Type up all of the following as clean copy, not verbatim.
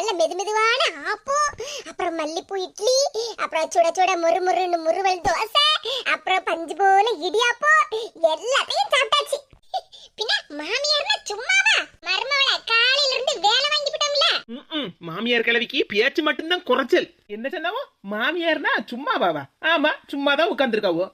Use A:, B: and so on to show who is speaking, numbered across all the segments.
A: நல்ல மெதுமெதுவான ஆப்பம், அப்புறம் மல்லிப்பூ இட்லி, அப்புறம் சுட சுட முறுமுறுன்னு முறுவல் தோசை, அப்புறம் பஞ்சு போல இடியாப்பம் எல்லாத்தையும் சாப்பிட்டாச்சு. பின்ன மாமியார்னா சும்மாவா? மருமவள காலையில இருந்து வேலை வாங்கி விட்டோம்ல.
B: மாமியார் கிழவிக்கு பேச்சு மட்டும்தான் குறைச்சல். என்ன சொன்னாவோ? மாமியார்னா சும்மாவாவா? ஆமா, சும்மாதான் உட்கார்ந்துருக்காவோ.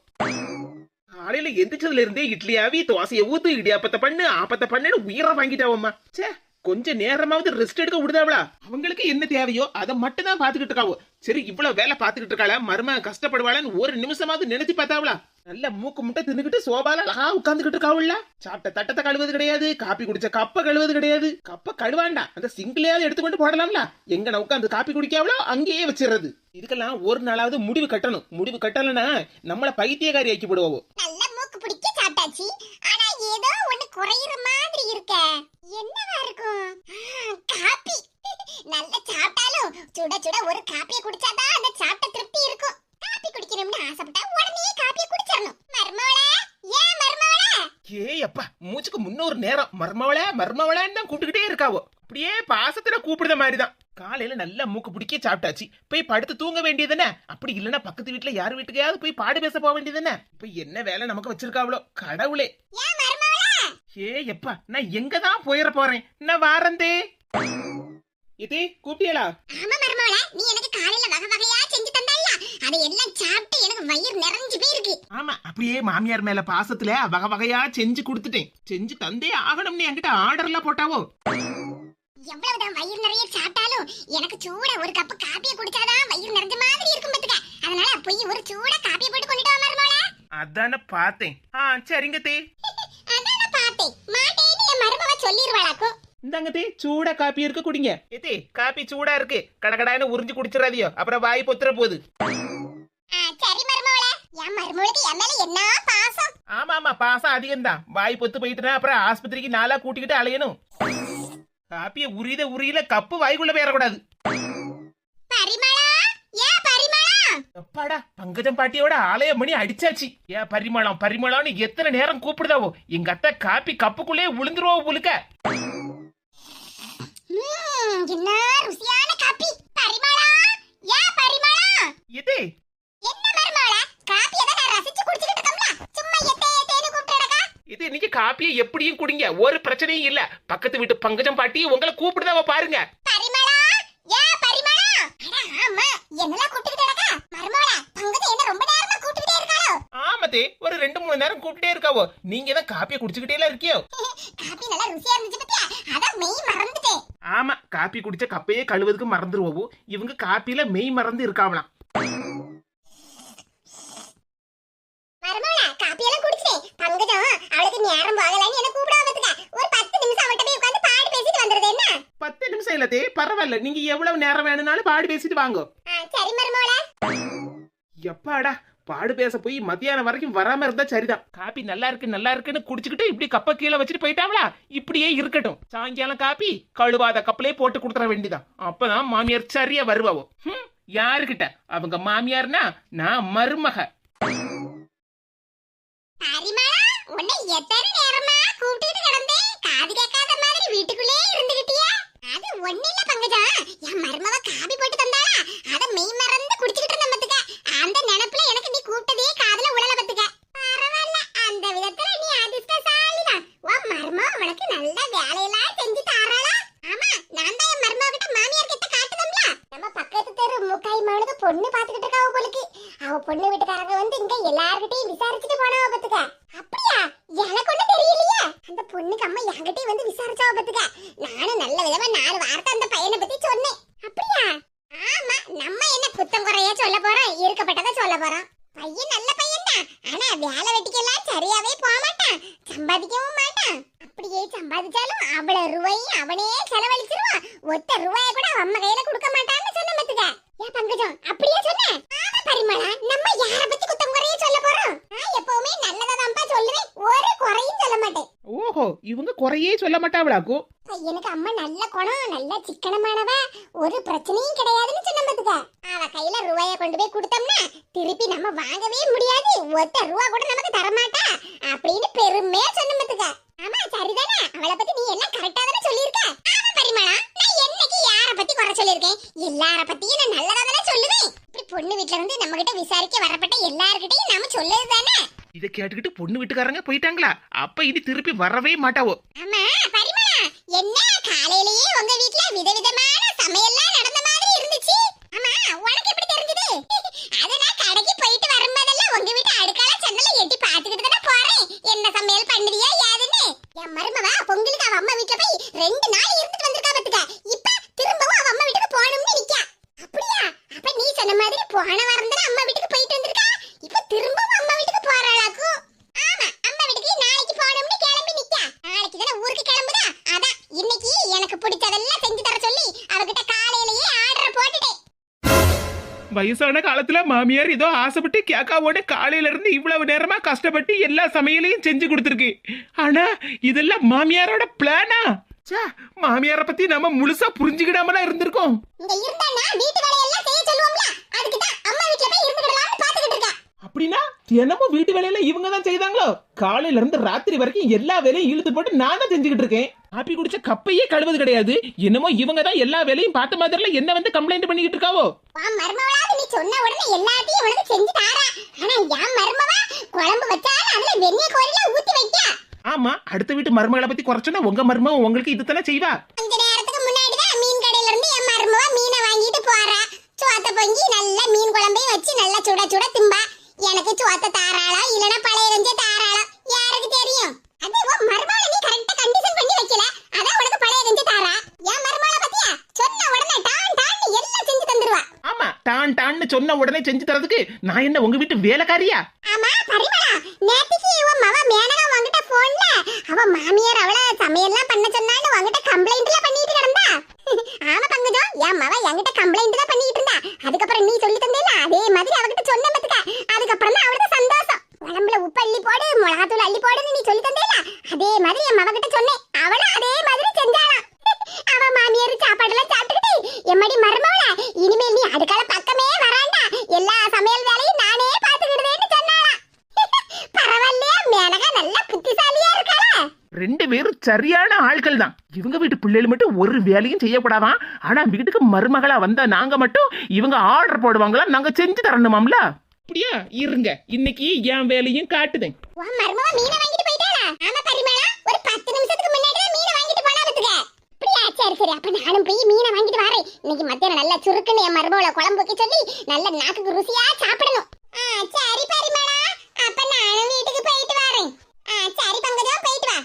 B: காலையில எந்திரிச்சதுல இருந்தே இட்லியாவி தோசையை ஊத்து இடியாப்பத்தை பண்ணு ஆப்பத்தை பண்ணுன்னு உயிரை வாங்கிட்டாவம்மா. சே, கொஞ்ச நேரமாவது ரெஸ்ட் எடுக்க விடுதாவளா? அவங்களுக்கு என்ன தேவையோ அதை மட்டும் தான் பாத்துக்கிட்டு இருக்காவோ. சரி, இவ்வளவு வேலை பாத்துக்கிட்டு இருக்காளா, மருமகன் கஷ்டப்படுவாளான்னு ஒரு நிமிஷமாவது நினைச்சு பார்த்தாவளா? நல்ல மூக்கு முட்டை தின்னுக்கிட்டு சோபால அழகா உட்கார்ந்துகிட்டு இருக்காவுல்ல. சாப்பிட்ட தட்டத்தை கழுவது கிடையாது, காப்பி குடிச்ச கப்ப கழுவது கிடையாது. கப்ப கழுவாண்டா, அந்த சிங்கிளையாவது எடுத்துக்கொண்டு போடலாம்ல. எங்க நான் உட்காந்து காப்பி குடிக்காவளோ அங்கேயே வச்சிடுறது. இதுக்கெல்லாம் ஒரு நாளாவது முடிவு கட்டணும். முடிவு கட்டலன்னா நம்மள பைத்தியக்காரி ஆக்கி விடுவோம்.
A: நல்ல மூக்கு பிடிக்க சாப்பிட்டாச்சு, ஆனா ஏதோ ஒண்ணு குறையிற மாதிரி இருக்க. என்னவா இருக்கும்? காப்பி. நல்ல சாப்பிட்டாலும் சுட சுட ஒரு காப்பியை குடிச்சாதான் அந்த சாப்பிட்ட திருப்தி இருக்கும். காப்பி குடிக்கணும்னு ஆசைப்பட்டா உடனே காப்பியை குடிச்சிடணும். மருமவளே, ஏன் மருமவளே?
B: ஏய் அப்பா, மூச்சுக்கு முன்னொரு நேரம் மருமவளே மருமவளேன்னு தான் கூப்பிட்டுக்கிட்டே இருக்காவோ. அப்படியே பாசத்துல கூப்பிடுற மாதிரிதான். காலையில நல்லா மூக்கு பிடிக்க சாப்பிட்டாச்சு, போய் படுத்து தூங்க வேண்டியதுன்னு. அப்படி இல்லன்னா பக்கத்து வீட்டுல யார் வீட்டுக்கையாவது போய் பாடு பேச போக வேண்டியதுன்னு. இப்ப என்ன வேலை நமக்கு வச்சிருக்காவளோ கடவுளே. ஏ எப்பா, நான் எங்கதான் போயிட போறேன். நான் வாரந்தே. இதே கூப்பிட்டியலா?
A: ஆமா மருமவளே, நீ எனக்கு காலையில வகை வகையா செஞ்சு தந்தாயா, அதை எல்லாம் சாப்பிட்டு எனக்கு வயிறு நிறைஞ்சு போயிருக்கு.
B: ஆமா, அப்படியே மாமியார் மேல பாசத்துல வகை வகையா செஞ்சு கொடுத்துட்டேன். செஞ்சு தந்தே ஆகணும்னு என்கிட்ட ஆர்டர்ல போட்டாவோ.
A: எவ்வளவுதான் வயிறு நிறைய சாப்பிட்டாலும் எனக்கு சூட ஒரு கப் காப்பியை குடிச்சாதான் வயிறு நிறைஞ்ச மாதிரி இருக்கும் பத்துக்க. அதனால போய் ஒரு சூட காப்பியை போட்டு கொண்டுட்டு வா மருமவளே.
B: அதான பார்த்தேன். சரிங்க தே.
A: அதான பார்த்தேன். மாட்டேன்னு என் மருமவ சொல்லிடுவாளாக்கும்.
B: இந்தாங்க தே, சூடா காப்பி இருக்கு, குடிங்க. ஏதே, காப்பி சூடா இருக்கு, கடகடான்னு உறிஞ்சு குடிச்சிடாதியோ, அப்புறம் வாய் பொத்துற போகுது.
A: சரி மருமவளே, என் மருமவளுக்கு என் மேல என்ன பாசம்.
B: ஆமா, பாசம் அதிகம்தான். வாய் பொத்து போயிட்டுனா அப்புறம் ஆஸ்பத்திரிக்கு நாளா கூட்டிக்கிட்டு அலையணும். காப்பிய உரியல கப்பு வாய்க்குள்ள போயிடக்கூடாது.
A: பரிமளா, ஏ பரிமளா.
B: அப்பாடா, பங்கஜம் பாட்டியோட ஆலய மணி அடிச்சாச்சு. ஏ பரிமளம்னு எத்தனை நேரம் கூப்பிடுதாவோ. எங்க அத்தை காப்பி கப்புக்குள்ளே விழுந்துருவோ புழுக்க.
A: என்ன ருசியான காப்பி. பரிமளா, ஏ பரிமளா.
B: இது
A: என்ன மருமவளே, காப்பியை தான் நான் ரசிச்சு குடிச்சிட்டு இருக்கோம்ல, சும்மா எத்தேன்னு கூப்பிட்டுடக்கா.
B: இது இன்னைக்கு காப்பியை எப்படியும் குடிங்க, ஒரு பிரச்சனையும் இல்ல. பக்கத்து வீட்டு பங்கஜம் பாட்டி உங்களை கூப்பிடுதாவோ பாருங்க.
A: பரிமளா, ஏ பரிமளா. அட ஆமா, என்னலாம் கூப்பிட்டுடக்கா. மருமவளே, பங்கஜம் என்ன ரொம்ப நேரமா கூப்பிட்டுட்டே இருக்காளோ?
B: ஆமாதே, ஒரு 2-3 நேரம் கூப்பிட்டே இருக்காவோ. நீங்க தான் காப்பியை குடிச்சுக்கிட்டே இருக்கியோ.
A: காப்பி நல்லா ருசியா இருந்துச்சு பத்தியா, அதான் மெய் மறந்துட்டேன்.
B: ஆமா, காப்பி குடிச்ச கப்பையே கழுவதுக்கு மறந்துருவோம். இவங்க காப்பியில மெய் மறந்து இருக்காவலாம்.
A: மருமவளே, காப்பி எல்லாம் குடிச்சேன். பங்கஜம் அவளுக்கு நேரம் போகலன்னு என்ன கூப்பிடாம பத்துக்க. ஒரு 10 நிமிஷம் அவட்ட போய் உட்கார்ந்து பாடி பேசிட்டு வந்துருது என்ன?
B: 10 நிமிஷம் இல்லதே, பரவாயில்ல. நீங்க எவ்வளவு நேரம் வேணும்னாலும் பாடி பேசிட்டு வாங்க.
A: சரி மருமவளே.
B: எப்பாடா, பாடு பேச போய் மத்தியானம் வரைக்கும் வராம இருந்தா சரிதான். காப்பி நல்லா இருக்குன்னு குடிச்சுக்கிட்டு இப்படி கப்ப கீழே வச்சுட்டு போயிட்டாவளா. இப்படியே இருக்கட்டும். சாயங்காலம் காப்பி கழுவாத கப்பலே போட்டு கொடுத்துற வேண்டிதான். அப்பதான் மாமியார் சரியா வருவாவோ. யாருக்கிட்ட? அவங்க மாமியார்னா நான் மருமக.
A: பரிமளா, உன்னை எத்தனை நேரமா கூப்பிட்டு கிடந்தேன், காது கேட்காத மாதிரி வீட்டுக்குள்ளே இருந்துகிட்டியா? அது ஒண்ணில்ல பங்கஜா, என் மருமவ காபி போட்டு தந்தாளா, அத மெய் மறந்து குடிச்சிட்டு இருந்த பத்துக்க. அந்த நினைப்புல எனக்கு நீ கூப்பிட்டதே காதுல உழல பத்துக்க. பரவாயில்ல, அந்த விதத்துல நீ அதிர்ஷ்டசாலிதான். உன் மருமவ உனக்கு நல்ல வேலையெல்லாம் செஞ்சு தாராளா. ஆமா, நான் தான் என் மருமவ கிட்ட மாமியார் கிட்ட காட்டுதம்ல. நம்ம பக்கத்து தெரு முக்காய் மவனுக்கு பொண்ணு பாத்துக்கிட்டு இருக்காவ போலுக்கு. அவ பொண்ணு வீட்டுக்காரங்க வந்து இங்க எல்லார்கிட்டையும் விசாரிச்சுட்டு போனவ பத்துக்க. அப்படியா? எனக்கு ஒண்ணு தெரியலையே. அந்த பொண்ணுக்கு அம்மா என்கிட்டயும் வந்து விசாரிச்சாவ பத்துக்க. நானும் நல்ல விதமா 4 வார்த்தை அந்த பையனை பத்தி சொன்னேன். அப்படியா? ஆமா, நம்ம என்ன குத்தம் குறையா சொல்ல போறோம், இருக்கப்பட்டதை சொல்ல போறோம். பையன் நல்ல பையன் தான், ஆனா வேலை வெட்டிக்கெல்லாம் சரியாவே போக மாட்டான், சம்பாதிக்கவும் மாட்டான். அப்படியே சம்பாதிச்சாலும் அவ்வளவு ரூபாயும் அவனே செலவழிச்சிருவான். ஒத்த ரூபாய கூட அம்மா கையில கொடுக்க மாட்டான்னு சொன்ன பத்துக்க. ஏன் பங்கஜம் அப்படியே சொன்ன? ஆமா பரிமளா, நம்ம யார பத்தி குத்தம் குறையா சொல்ல போறோம்? நான் எப்பவுமே நல்லதாதான்ப்பா சொல்லுவேன், ஒரு குறையும் சொல்ல மாட்டேன்.
B: ஓஹோ, இவங்க குறையே சொல்ல மாட்டாவளாக்கு.
A: எனக்கு அம்மா நல்ல குணம், நல்ல சிக்கனமானவ, ஒரு பிரச்சனையும் கிடையாதுன்னு சொன்ன பத்துக்க. அவ கையில ரூபாய கொண்டு போய் கொடுத்தோம்னா திருப்பி நம்ம வாங்கவே முடியாது, ஒத்த ரூபா கூட நமக்கு தரமாட்டா அப்படின்னு பெருமையா சொன்ன பத்துக்க. ஆமா சரிதானே, அவளை பத்தி நீ எல்லாம் கரெக்டா தானே சொல்லியிருக்க. ஆமா பரிமளா, நான் என்னைக்கு யார பத்தி குறை சொல்லி எல்லார பத்தியும் நான் நல்லதா தானே சொல்லுவேன். இப்படி பொண்ணு வீட்ல இருந்து நம்ம கிட்ட விசாரிக்க வரப்பட்ட எல்லார்கிட்டயும் நாம சொல்லது தானே.
B: இத கேட்டுக்கிட்டு பொண்ணு வீட்டுக்காரங்க போயிட்டாங்களா? அப்ப இனி திருப்பி வரவே மாட்டாவோ.
A: ஆமா பரிமளா, என்ன காலையிலேயே உங்க வீட்ல விதவிதமான சமையல்லாம் நடந்த மாதிரி இருந்துச்சு. ஆமா, உனக்கு எப்படி தெரிஞ்சது? அத நான் கடைக்கு போயிட்டு வரும்போதெல்லாம் உங்க வீட்டு அடுக்கால ஜன்னலை எட்டி பாத்துக்கிட்டு தான போறேன். என்ன சமையல் பண்ணுவியா யாருன்னு. என் மருமவா பொங்கலுக்கு அவ அம்மா வீட்ல போய் 2 நாள் இருந்துட்டு வந்திருக்கா பாத்துக்க. இப்ப திரும்பவும் அவ அம்மா வீட்டுக்கு போகணும்னு நிக்கா. அப்படியா? அப்ப நீ சொன்ன மாதிரி போன வாரம் தான் அம்மா வீட்டுக்கு போயிட்டு வந்திருக்கா. இப்ப திரும்பவும் அம்மா வீட்டுக்கு போறாளாக்கும். ஆமா, அம்மா வீட்டுக்கு நாளைக்கு போகணும்னு கிளம்பி நிக்கா. நாளைக்கு தான ஊருக்கு கிளம்புதா. அதான் இன்னைக்கு எனக்கு பிடிச்சதெல்லாம் செஞ்சு தர சொல்லி அவகிட்ட காலையிலேயே ஆர்டர் போட்டுட்டேன்.
B: வயசான காலத்துல மாமியார் ஏதோ ஆசைப்பட்டு கேக்காவோட காலையில இருந்து இவ்வளவு நேரமா கஷ்டப்பட்டு எல்லா சமையலையும் செஞ்சு கொடுத்துருக்கு. ஆனா இதெல்லாம் மாமியாரோட பிளானா? மாமியார பத்தி நாம முழுசா புரிஞ்சுக்கிடாமலாம் இருந்திருக்கோம்.
A: இங்க இருந்தானா வீட்டு வேலையெல்லாம் செய்ய சொல்லுவோம்ல, அதுக்கு தான் அம்மா வீட்ல போய் இருந்துடலாம்னு பாத்துக்கிட்டு இருக்கா.
B: அப்படின்னா தினமும் வீட்டு வேலையில இவங்க தான் செய்தாங்களோ? காலையில இருந்து ராத்திரி வரைக்கும் எல்லா வேலையும் இழுத்து போட்டு நான் தான் செஞ்சுக்கிட்டு இருக்கேன். காப்பி குடிச்ச கப்பையே கழுவது கிடையாது. என்னமோ இவங்க தான் எல்லா வேலையும் பார்த்த மாதிரில என்ன வந்து கம்ப்ளைண்ட் பண்ணிக்கிட்டு இருக்காவோ.
A: மருமவளாவது நீ சொன்ன உடனே எல்லாத்தையும் உனக்கு செஞ்சு தாரா. ஆனா என் மருமவா குழம்பு வச்சாலும் அதுல வெண்ணெய் கோரில ஊத்தி வைக்க.
B: ஆமா, அடுத்த வீட்டு மருமகளை பத்தி குறைச்சோன்னா உங்க மருமக உங்களுக்கு இதுதானே செய்வா.
A: கொஞ்ச நேரத்துக்கு முன்னாடி தான் மீன் கடையில இருந்து என் மருமவா மீனை வாங்கிட்டு போறா. சோத்த பொங்கி நல்ல மீன் குழம்பையும் வச்சு நல்லா சுட சுட திம்பா. எனக்கு சோத்த தாராளோ இல்லனா பழைய கஞ்ச தாராளோ யாருக்கு தெரியும். அது உன் மருமகளை நீ கரெக்ட்டா கண்டிஷன் பண்ணி வைக்கல. அதான் உனக்கு பழைய கஞ்ச தாரா. என் மருமகளை பத்தியா சொன்ன உடனே டான் டான் எல்லாம் செஞ்சு தந்துருவா.
B: ஆமா, டான் டான்னு சொன்ன உடனே செஞ்சு தரதுக்கு நான் என்ன உங்க வீட்டு வேலைக்காரியா?
A: ஆமா பரிமளா, நேத்திக்கு உன் மவ மேனகா வாங்கிட்ட போன்ல அவ மாமியார் அவள சமையல்லாம் பண்ண சொன்னான்னு வாங்கிட்ட கம்ப்ளைண்ட்ல பண்ணிட்டு கிடந்தா. ஆமா பங்கஜம், என் மவ என்கிட்ட கம்ப்ளைண்ட் தான் பண்ணிட்டு இருந்தா. அதுக்கப்புறம் நீ சொல்லி தந்தேல அதே மாதிரி அவகிட்ட சொன்ன பத்துக்க. அதுக்கப்புறம் தான் அவளுக்கு சந்தோஷம். குழம்புல உப்பு அள்ளி போடு, மிளகாத்தூள் அள்ளி போடுன்னு நீ சொல்லி தந்தேல அதே மாதிரி என் மவ கிட்ட சொன்னேன். அவளும் அதே மாதிரி செஞ்சாளாம். அவ மாமியார் சாப்பாடெல்லாம் சாப்பிட்டுக்கிட்டு எம்மடி மருமவள இனிமேல் நீ அடுக்கால பக்கமே வராண்டா, எல்லா சமையல் வேலையும் நானே பாத்துக்கிடுதேன்னு சொன்னாளா. பரவாயில்லையா, மேனகா நல்ல புத்திசாலியா இருக்காளா.
B: 2 பேரும் சரியான ஆட்கள் தான். இவங்க வீட்டு பிள்ளைகள் மட்டும் ஒரு வேலையும் செய்யப்படாதான். ஆனா வீட்டுக்கு மருமகளா வந்தா நாங்க மட்டும் இவங்க ஆர்டர் போடுவாங்களா, நாங்க செஞ்சு தரணுமாம்ல. அப்படியா? இருங்க, இன்னைக்கு என் வேலையும் காட்டுதேன்.
A: உன் மருமவ மீனை வாங்கிட்டு போயிட்டாளா? ஆமா பரிமளா, ஒரு 10 நிமிஷத்துக்கு முன்னாடி தான் மீனை வாங்கிட்டு போனா பாத்துக்க. அப்படியா? சரி சரி, அப்ப நானும் போய் மீனை வாங்கிட்டு வரேன். இன்னைக்கு மத்தியானம் நல்லா சுருக்குன்னு என் மருமவள குழம்பு வைக்க சொல்லி நல்ல நாக்குக்கு ருசியா சாப்பிடணும். சரி பரிமளா, அப்ப நானும் வீட்டுக்கு போயிட்டு வரேன். சரி பங்கஜம், போயிட்டு வா.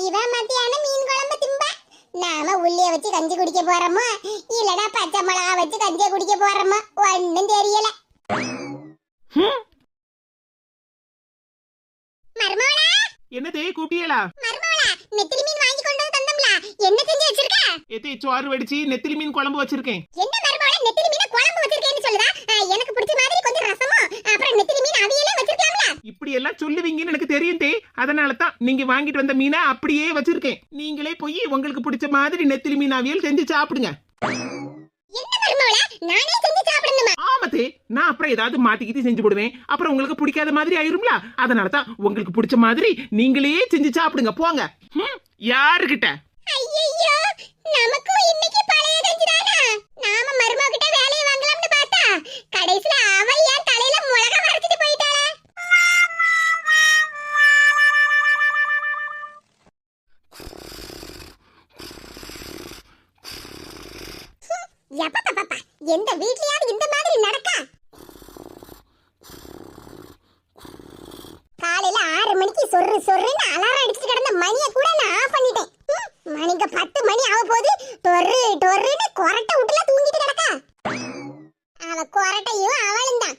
A: இவ மத்தியானம் மீன் குழம்பு திம்பா. நாம உள்ளிய வச்சு கஞ்சி குடிக்க போறோமோ இல்லனா பச்சை மிளகா வச்சு கஞ்சி குடிக்க போறோமோ ஒண்ணும் தெரியல. மருமவளா,
B: என்னதே கூப்பிட்டியலா?
A: மருமவளா, நெத்திலி மீன் வாங்கி கொண்டு வந்து தந்தம்ல, என்ன செஞ்சு வச்சிருக்க?
B: ஏதே சோறு வடிச்சு நெத்திலி மீன் குழம்பு வச்சிருக்கேன்.
A: என்ன மருமவளா, நெத்திலி மீன் குழம்பு வச்சிருக்கேன்னு சொல்லுதா? எனக்கு பிடிச்ச மாதிரி கொஞ்சம் ரசமும் அப்புறம் நெத்திலி மீன் அவியலே வச்சிருக்கலாம்ல.
B: இப்படி எல்லாம் சொல்லுவீங்கன்னு எனக்கு தெரியும் தே. அதனால தான் நீங்க வாங்கிட்டு வந்த மீனை அப்படியே வச்சிருக்கேன். நீங்களே போய் உங்களுக்கு பிடிச்ச மாதிரி நெத்திலி மீன் அவியல் செஞ்சு சாப்பிடுங்க.
A: என்ன மருமவளா, நானே செஞ்சு சாப்பிடணுமா?
B: ஆமாத்தே, நான் அப்புறம் ஏதாவது மாத்திக்கிட்டு செஞ்சு போடுவேன். அப்புறம் உங்களுக்கு பிடிக்காத மாதிரி ஆயிரும்ல. அதனால தான் உங்களுக்கு பிடிச்ச மாதிரி நீங்களே செஞ்சு சாப்பிடுங்க போங்க. யாருக்கிட்ட?
A: ஐயையோ, நமக்கும் இன்னைக்கு பழைய கஞ்சிதானா? நாம மருமக கிட்ட வேலைய வாங்கலாம்னு பார்த்தா கடைசில அவ ஏன் தலையில மிளகா வரைச்சிட்டு போயிட்டாளே. எப்பப்பா எந்த வீட்லயாவது இந்த மாதிரி நடக்கா? காலையில 6 மணிக்கு சொர்ரு சொர்ருன்னு அலாரம் அடிச்சிட்டு கிடந்த மணியை கூட நான் ஆஃப் பண்ணிட்டேன். மணிங்க 10 மணி ஆக போது டொர்ரு டொர்ருன்னு கொரட்டை விட்டுல தூங்கிட்டு கிடக்கா. அவ கொரட்டையும் அவளும் தான்.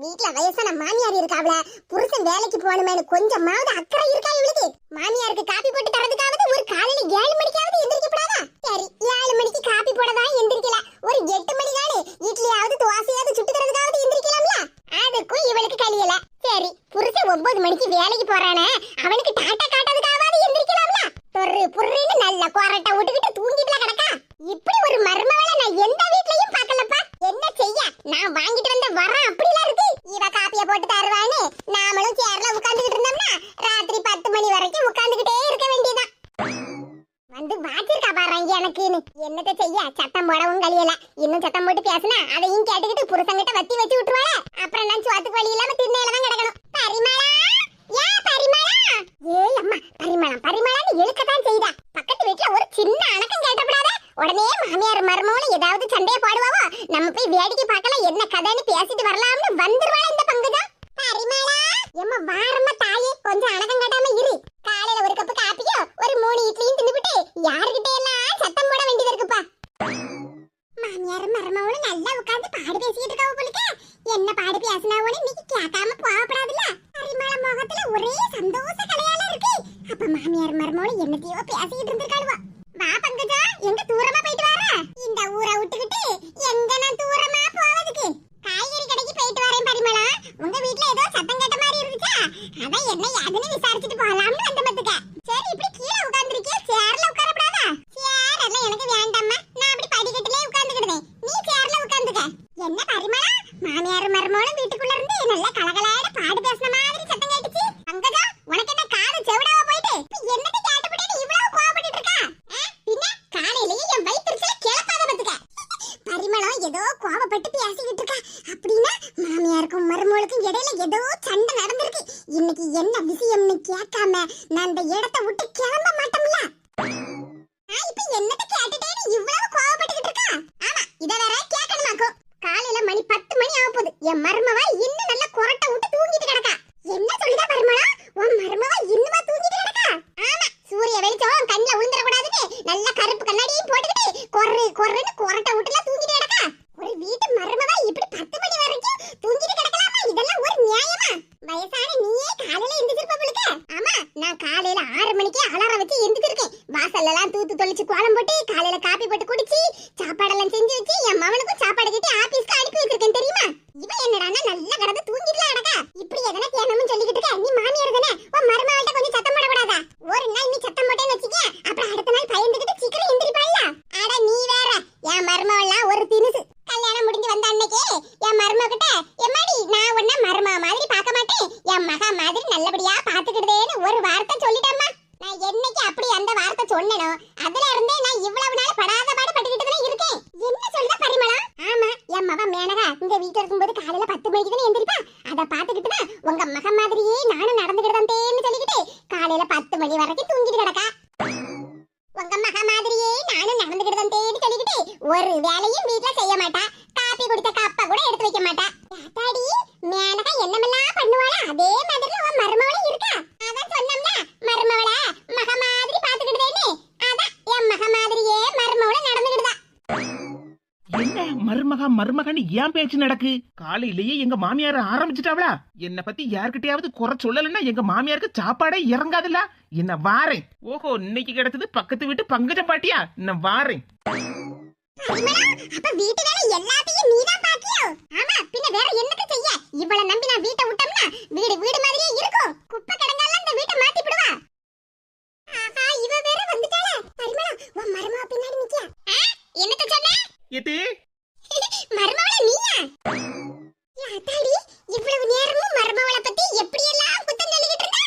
A: வீட்டுல வயசான மாமியார் இருக்காவல, புருஷன் வேலைக்கு போகணுமேனு கொஞ்சமாவது அக்கறை இருக்கா இவளுக்கு? மாமியாருக்கு காப்பி போட்டு தரதுக்காவது ஒரு காலையில 7 மணிக்காவது எந்திரிக்கப்படாதா? சரி, 7 மணிக்கு காப்பி போடதான் எந்திரிக்கல, ஒரு 8 மணி தானே இட்லியாவது தோசையாவது சுட்டு தரதுக்காவது எந்திரிக்கலாம்ல. அதுக்கும் இவளுக்கு கழியல. சரி, புருஷன் 9 மணிக்கு வேலைக்கு போறானே, அவனுக்கு டாட்டா காட்டதுக்காவது எந்திரிக்கலாம்ல. பொறு பொறுன்னு நல்ல கொரட்டை விட்டுக்கிட்டு தூங்கிட்டுல கிடக்கா. இப்படி ஒரு மருமவளை நான் எந்த வீட்லயும் பார்க்கலப்பா. என்ன செய்ய, நான் வாங்கிட்டு வந்த வரம் அப்படிலாம் இருக்கு. இவ காப்பிய போட்டு தருவான்னு நாமளும் சேர்ல உட்கார்ந்துகிட்டு இருந்தோம்னா ராத்திரி 10 மணி வரைக்கும் உட்கார்ந்துகிட்டே இருக்க வேண்டியதான். வந்து வாச்சிருக்கா பாரு அப்படின்னு. என்னத்த செய்ய, சத்தம் போடவும் கழியல. இன்னும் சத்தம் போட்டு பேசினா அதையும் கேட்டுக்கிட்டு புருஷங்கிட்ட வத்தி வச்சு விட்டுருவாள. அப்புறம் நான் சோத்துக்கு வழி இல்லாம திண்ணையில தான் கிடக்கணும். பரிமளா, ஏன் பரிமளா? ஏய் அம்மா, பரிமளம் பரிமளான்னு இழுக்கத்தான் செய்தா. பக்கத்து வீட்டுல ஒரு சின்ன அணக்கம் கேட்டப்படாத உடனே மாமியார் மருமகளும் ஏதாவது சண்டையை போடுவாவோ. நம்ம போய் வேடிக்கை பார்க்கலாம், என்ன கதைன்னு பேசிட்டு வரலாம்னு வந்துருவாள இந்த பங்குஜா. பரிமளா, எம்மா வாரம்மா தாயே, கொஞ்சம் அணக்கம் காட்டாம இரு. காலையில ஒரு கப்பு காப்பியோ ஒரு 3 இட்லியும் தின்னுபிட்டு யாருகிட்ட எல்லாம் சத்தம் போட வேண்டியது இருக்குப்பா. மாமியார் மருமகளும் நல்லா உட்கார்ந்து பாடு பேசிட்டு இருக்காவ போலுக்க. என்ன பாடு பேசினாவோன்னு இன்னைக்கு கேட்காம போகப்படாதுல்ல. பரிமள முகத்துல ஒரே சந்தோஷ கலையால இருக்கு. அப்ப மாமியார் மருமகளும் என்னத்தையோ பேசிட்டு இருந்திருக்காளுவா. வா பங்கஜா, எங்க தூரமா போயிட்டு வர? இந்த ஊரை விட்டுக்கிட்டு எங்க நான் தூரமா போவதுக்கு? காய்கறி கடைக்கு போயிட்டு வரேன் பரிமளா. உங்க வீட்ல ஏதோ சத்தம் கேட்ட மாதிரி இருந்துச்சா, அதான் என்ன யாதுன்னு விசாரிச்சுட்டு போகலாம்னு வந்த மத்துக்க. சரி, இப்படி கீழே உட்கார்ந்திருக்கிய, சேர்ல உட்காரப்படாதா? சேர் எல்லாம் எனக்கு வேண்டாம்மா, நான் அப்படி படிக்கட்டிலே உட்கார்ந்துக்கிடுவேன். நீ சேர்ல உட்கார்ந்துக்க. என்ன பரிமளா, மாமியார் மருமகளும் வீட்டுக்குள்ள இருந்து நல்ல கலகலான பாடு பேசின மாதிரி சத்தம் கேட்டுச்சு. பங்கஜா, உனக்கு என்ன காது செவிடாவா போயிட்டு என்னத்தை கேட்டுப்பட்டு இவ்வளவு கோவப்பட்டு இருக்கா? பின்ன காலையிலேயே என் வயிற்றுல கிளப்பாத பத்துக்க. பரிமளம் ஏதோ கோவப்பட்டு பேசிக்கிட்டு இருக்கா அப்படின்னா மாமியாருக்கும் மருமகளுக்கும் இடையில ஏதோ சண்டை நடந்திருக்கு. இன்னைக்கு என்ன விஷயம்னு கேட்காம நான் இந்த இடத்தை விட்டு கிளம்ப மாட்டோம்ல. இப்ப என்னத்த கேட்டுட்டேன்னு இவ்வளவு கோவப்பட்டுக்கிட்டு இருக்கா? ஆமா, இத வேற கேட்கணுமாக்கும். காலையில மணி 10 மணி ஆக போகுது. என் மருமவா இன்னும் நல்ல கொரட்டை விட்டு தூங்கிட்டு கிடக்கா. என்ன சொல்லுதா பரிமளா, உன் மருமவா இன்னுமா தூங்கிட்டு கிடக்கா? ஆமா, சூரிய வெளிச்சம் கண்ணுல விழுந்துட கூடாதுன்னு நல்ல கருப்பு கண்ணாடியும் போட்டுக்கிட்டு கொர்றன்னு கொரட்டை விட்டுல தூங்கிட்டு கிடக்கா. ஒரு வீட்டு மருமவா இப்படி 10 மணி வரைக்கும் தூங்கிட்டு கிடக்கலாமா? இதெல்லாம் ஒரு நியாயமா? வயசான நீயே காலையில எந்திரிச்சிருப்ப போலுக்க. ஆமா, நான் காலையில 6 மணிக்கே அலாரம் வச்சு எந்திரிச்சிருக்கேன். வாசல்ல எல்லாம் தூத்து தொளிச்சு கோலம் போட்டு காலையில காப்பி போட்டு குடிச்சு சாப்பாடெல்லாம் செஞ்சு வச்சு என் மகனுக்கும் சாப்பாடு கட்டி ஆபீஸ்க்கு அனுப்பி வச்சிருக்கேன் தெரியுமா? இவன் என்னடான்னா நல்லா கடந்து தூங்கிட்டுலாம் அடக்கா. இப்படி எதனா தேனமும் சொல்லிக்கிட்டு இருக்க. நீ மாமியார் தானே, உன் மருமகள்கிட்ட கொஞ்சம் சத்தம் போடக்கூடாதா? ஒரு நாள் நீ சத்தம் போட்டேன்னு வச்சுக்க, அப்புறம் அடுத்த நாள் பயந்துகிட்டு சீக்கிரம் எந்திரிப்பாள்ல. அட நீ வேற, என் மருமகள்லாம் ஒரு தினுசு. கல்யாணம் முடிஞ்சு வந்த அன்னைக்கு என் மருமகிட்ட, எம்மாடி நான் உன்ன மருமக மாதிரி பார்க்க மாட்டேன், என் மகா மாதிரி நல்லபடியா பாத்துக்கிட்டேன்னு ஒரு வார்த்தை சொல்லிட்டேம்மா. நான் என்னைக்கு அப்படி அந்த வார்த்தை சொன்னனோ அதுல இருந்தே நான் இவ்வளவு நாள் படாத பாடு பட்டுக்கிட்டு தான் இருக்கேன். என்ன சொல்லுத பரிமளா? ஆமா, என் மகன் மேனகா இந்த வீட்டுல இருக்கும்போது காலையில 10 மணிக்கு தானே எந்திரிப்பா. அதை பாத்துக்கிட்டு தான் உங்க மக மாதிரியே நானும் நடந்துக்கிட்டேன்னு சொல்லிக்கிட்டு காலையில 10 மணி வரைக்கும் தூங்கிட்டு கிடக்கா. உங்க மக மாதிரியே நானும் நடந்துக்கிட்டேன்னு சொல்லிக்கிட்டு ஒரு வேலையும் வீட்டுல செய்ய மாட்டா. காப்பி குடிச்ச கப்பா கூட எடுத்து வைக்க மாட்டா. அத்தாடி, மேனகா என்னமெல்லாம் பண்ணுவாளா அதே மாதிரி உன் மருமவளும் இருக்கா. அதான் சொன்னோம்ல, மருமவள மக மாதிரி பாத்துக்கிட்டேன்னு. அதான் என் மக மாதிரியே மருமவள நடந்துக்கிட்டுதா.
B: என்ன மருமகன்னு ஏன் பேச்சு நடக்கு? காலையிலேயே எங்க மாமியார ஆரம்பிச்சுட்டாவளா? என்ன பத்தி யார்கிட்டயாவது குறை சொல்லலன்னா எங்க மாமியாருக்கு சாப்பாடே இறங்காதுல்ல. என்ன வாரேன். ஓஹோ, இன்னைக்கு கிடைச்சது பக்கத்து வீட்டு பங்கஜ பாட்டியா? என்ன வாரேன்.
A: அப்ப வீட்டு வேலை எல்லாத்தையும் நீதான் பாக்கியோ? ஆமா, பின்ன வேற என்னத்த செய்ய? இவள நம்பி நான் வீட்டை விட்டோம்னா வீடு மாதிரியே இருக்கும். குப்பை கிடங்கால இந்த வீட்டை மாத்தி விடுவா. ஆஹா, இவ வேற வந்துட்டாளே. பரிமளா, உன் மருமக பின்னாடி நிக்கியா? என்னத்த சொன்ன?
B: எது
A: மருமவள நீயா? அத்தாடி, இவ்வளவு நேரமும் மருமவள பத்தி எப்படி எல்லாம் குத்தம் சொல்லிக்கிட்டு இருந்தா,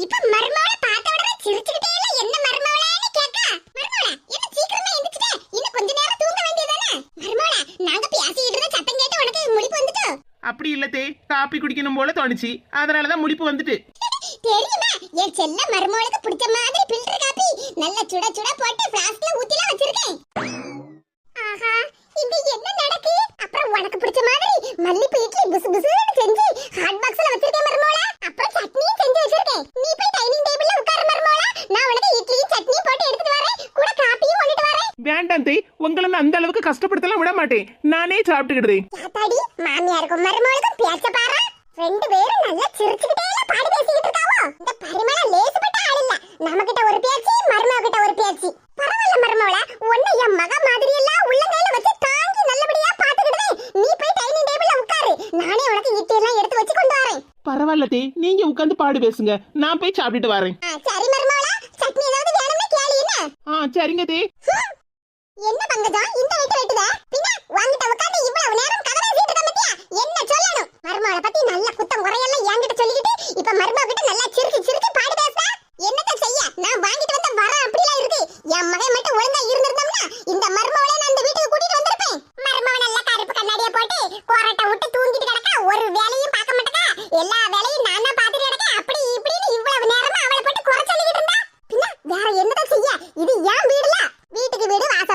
A: இப்ப மருமவள பார்த்த உடனே சிரிச்சுக்கிட்டே இல்ல என்ன மருமவளன்னு கேட்கா. மருமவள, என்ன சீக்கிரமா எந்திரிச்சிட்ட? இன்னும் கொஞ்ச நேரம் தூங்க வேண்டியதானே? மருமவள, நாங்க பேசிக்கிட்டு இருந்த சத்தம் கேட்டு உனக்கு முழிப்பு வந்துட்டோ?
B: அப்படி இல்லத்தே, காப்பி குடிக்கணும் போல தோணுச்சு, அதனாலதான் முழிப்பு வந்துட்டு.
A: தெரியுமா, என் செல்ல மருமவளுக்கு பிடிச்ச மாதிரி ஃபில்டர் காப்பி நல்ல சுட சுட போட்டு ஃப்ளாஸ்க்ல ஊத்திலாம் வச்சிருக்கேன். ஆஹா, இங்க என்ன நடக்கு? அப்புறம் உனக்கு பிடிச்ச மாதிரி மல்லிப்பூ இட்லி புசு புசுன்னு செஞ்சு ஹாட் பாக்ஸ்ல வச்சிருக்கேன் மருமவள. அப்புறம் சட்னியும் செஞ்சு வச்சிருக்கேன். நீ போய் டைனிங் டேபிள்ல உட்காரு மருமவள. நான் உனக்கு இட்லியும் சட்னியும் போட்டு எடுத்துட்டு வரேன். கூட காப்பியும் கொண்டுட்டு வரேன்.
B: வேண்டாம் தே, உங்களை நான் அந்த அளவுக்கு கஷ்டப்படுத்தலாம் விட மாட்டேன். நானே சாப்பிட்டுக்கிடுதே.
A: யாத்தாடி, மாமியாருக்கும் மருமவளுக்கும் பேச்ச பாரு. ரெண்டு பேரும் நல்லா சிரிச்சுக்கிட்டே பாடு பேசிக்கிட்டு இருக்காவோ. இந்த பரிமள லேசுப்பட்ட ஆள் இல்ல. நம்மகிட்ட ஒரு பேச்சு, மருமக கிட்ட ஒரு பேச்சு. பரவாயில்ல மருமவள, உன்னை என் மக மாதிரி எல்லாம் உள்ளங்கையில வச்சு தாங்கி நல்லபடியா பாத்துக்கிடுதே. நீ போய் டைனிங் டேபிள்ல உட்காரு. நானே உனக்கு இட்லி எல்லாம் எடுத்து வச்சு கொண்டு வரேன்.
B: பரவாயில்ல தே, நீங்க உட்கார்ந்து பாடு பேசுங்க, நான் போய் சாப்பிட்டுட்டு வரேன்.
A: சரி மருமவள, சட்னி ஏதாவது வேணும்னா கேளு. என்ன?
B: சரிங்க தே.
A: என்ன பங்கஜா இந்த வீட்டு வெட்டுத? பின்ன வாங்கிட்ட உட்கார்ந்து இவ்வளவு நேரம் கதை பேசிட்டு இருக்க மத்தியா? என்ன சொல்லணும்? மருமவள பத்தி நல்ல குத்தம் குறையெல்லாம் என்கிட்ட சொல்லிக்கிட்டு இப்ப மருமக கிட்ட நல்லா சிரிச்சு பாடு பேச. என்னத்த செய்ய, நான் வாங்கிட்டு வந்த வர அப்படிலாம் இருக்கு. என் மகன் மட்டும் ஒழுங்கா இருந்திருந்தோம்னா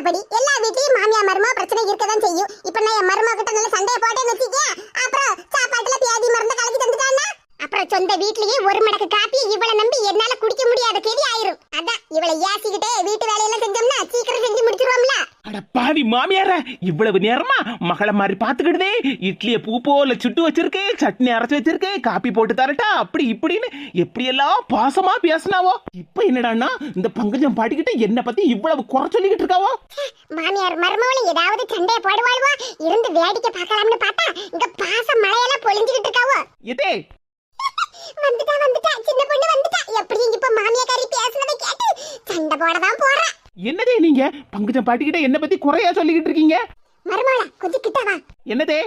A: உள்ளபடி எல்லா வீட்லயும் மாமியா மருமக பிரச்சனை இருக்கதான் செய்யும். இப்ப நான் என் மருமக கிட்ட நல்ல சண்டைய போட்டேன்னு வச்சுக்க, அப்புறம் சாப்பாட்டுல பியாதி மருந்து கலக்கி தந்துட்டான்னா அப்புறம் சொந்த வீட்லயே ஒரு மடக்கு காப்பி இவளை நம்பி என்னால குடிக்க முடியாத கேடி ஆயிரும். அதான் இவளை ஏசிக்கிட்டே வீட்டு வேலையெல்லாம் செஞ்சோம்னா சீக்கிரம் செஞ்சு முடிச்சிருவோம்ல.
B: அட பாவி மாமியார, இவ்வளவு நேரமா மகளை மாதிரி பாத்துக்கிட்டே இட்லிய பூ போல சுட்டு வச்சிருக்கேன், சட்னி அரைச்சு வச்சிருக்கேன், காப்பி போட்டு தரட்டா அப்படி இப்படின்னு எப்படி எல்லாம் பாசமா பேசினாவோ. இப்ப என்னடான்னா இந்த பங்கஜம் பாட்டிக்கிட்ட என்ன பத்தி இவ்வளவு குறை சொல்லிக்கிட்டு இருக்காவோ.
A: மாமியார் மருமகளும் ஏதாவது சண்டைய போடுவாளுவா, இருந்து வேடிக்கை பார்க்கலாம்னு பார்த்தா இங்க பாசம் மழையெல்லாம் பொழிஞ்சுக்கிட்டு இருக்காவோ.
B: இதே
A: வந்துட்டா சின்ன பொண்ணு வந்துட்டா. எப்படி இப்ப மாமியாரி பேசுனதை கேட்டு சண்டை போடதான் போறா.
B: என்னதே நீங்க பங்கஜம் பாட்டிக்கிட்ட என்ன பத்தி குறையா சொல்லிக்கிட்டு இருக்கீங்க?
A: மருமகளா கொஞ்சம் கிட்ட வா.
B: என்னதே?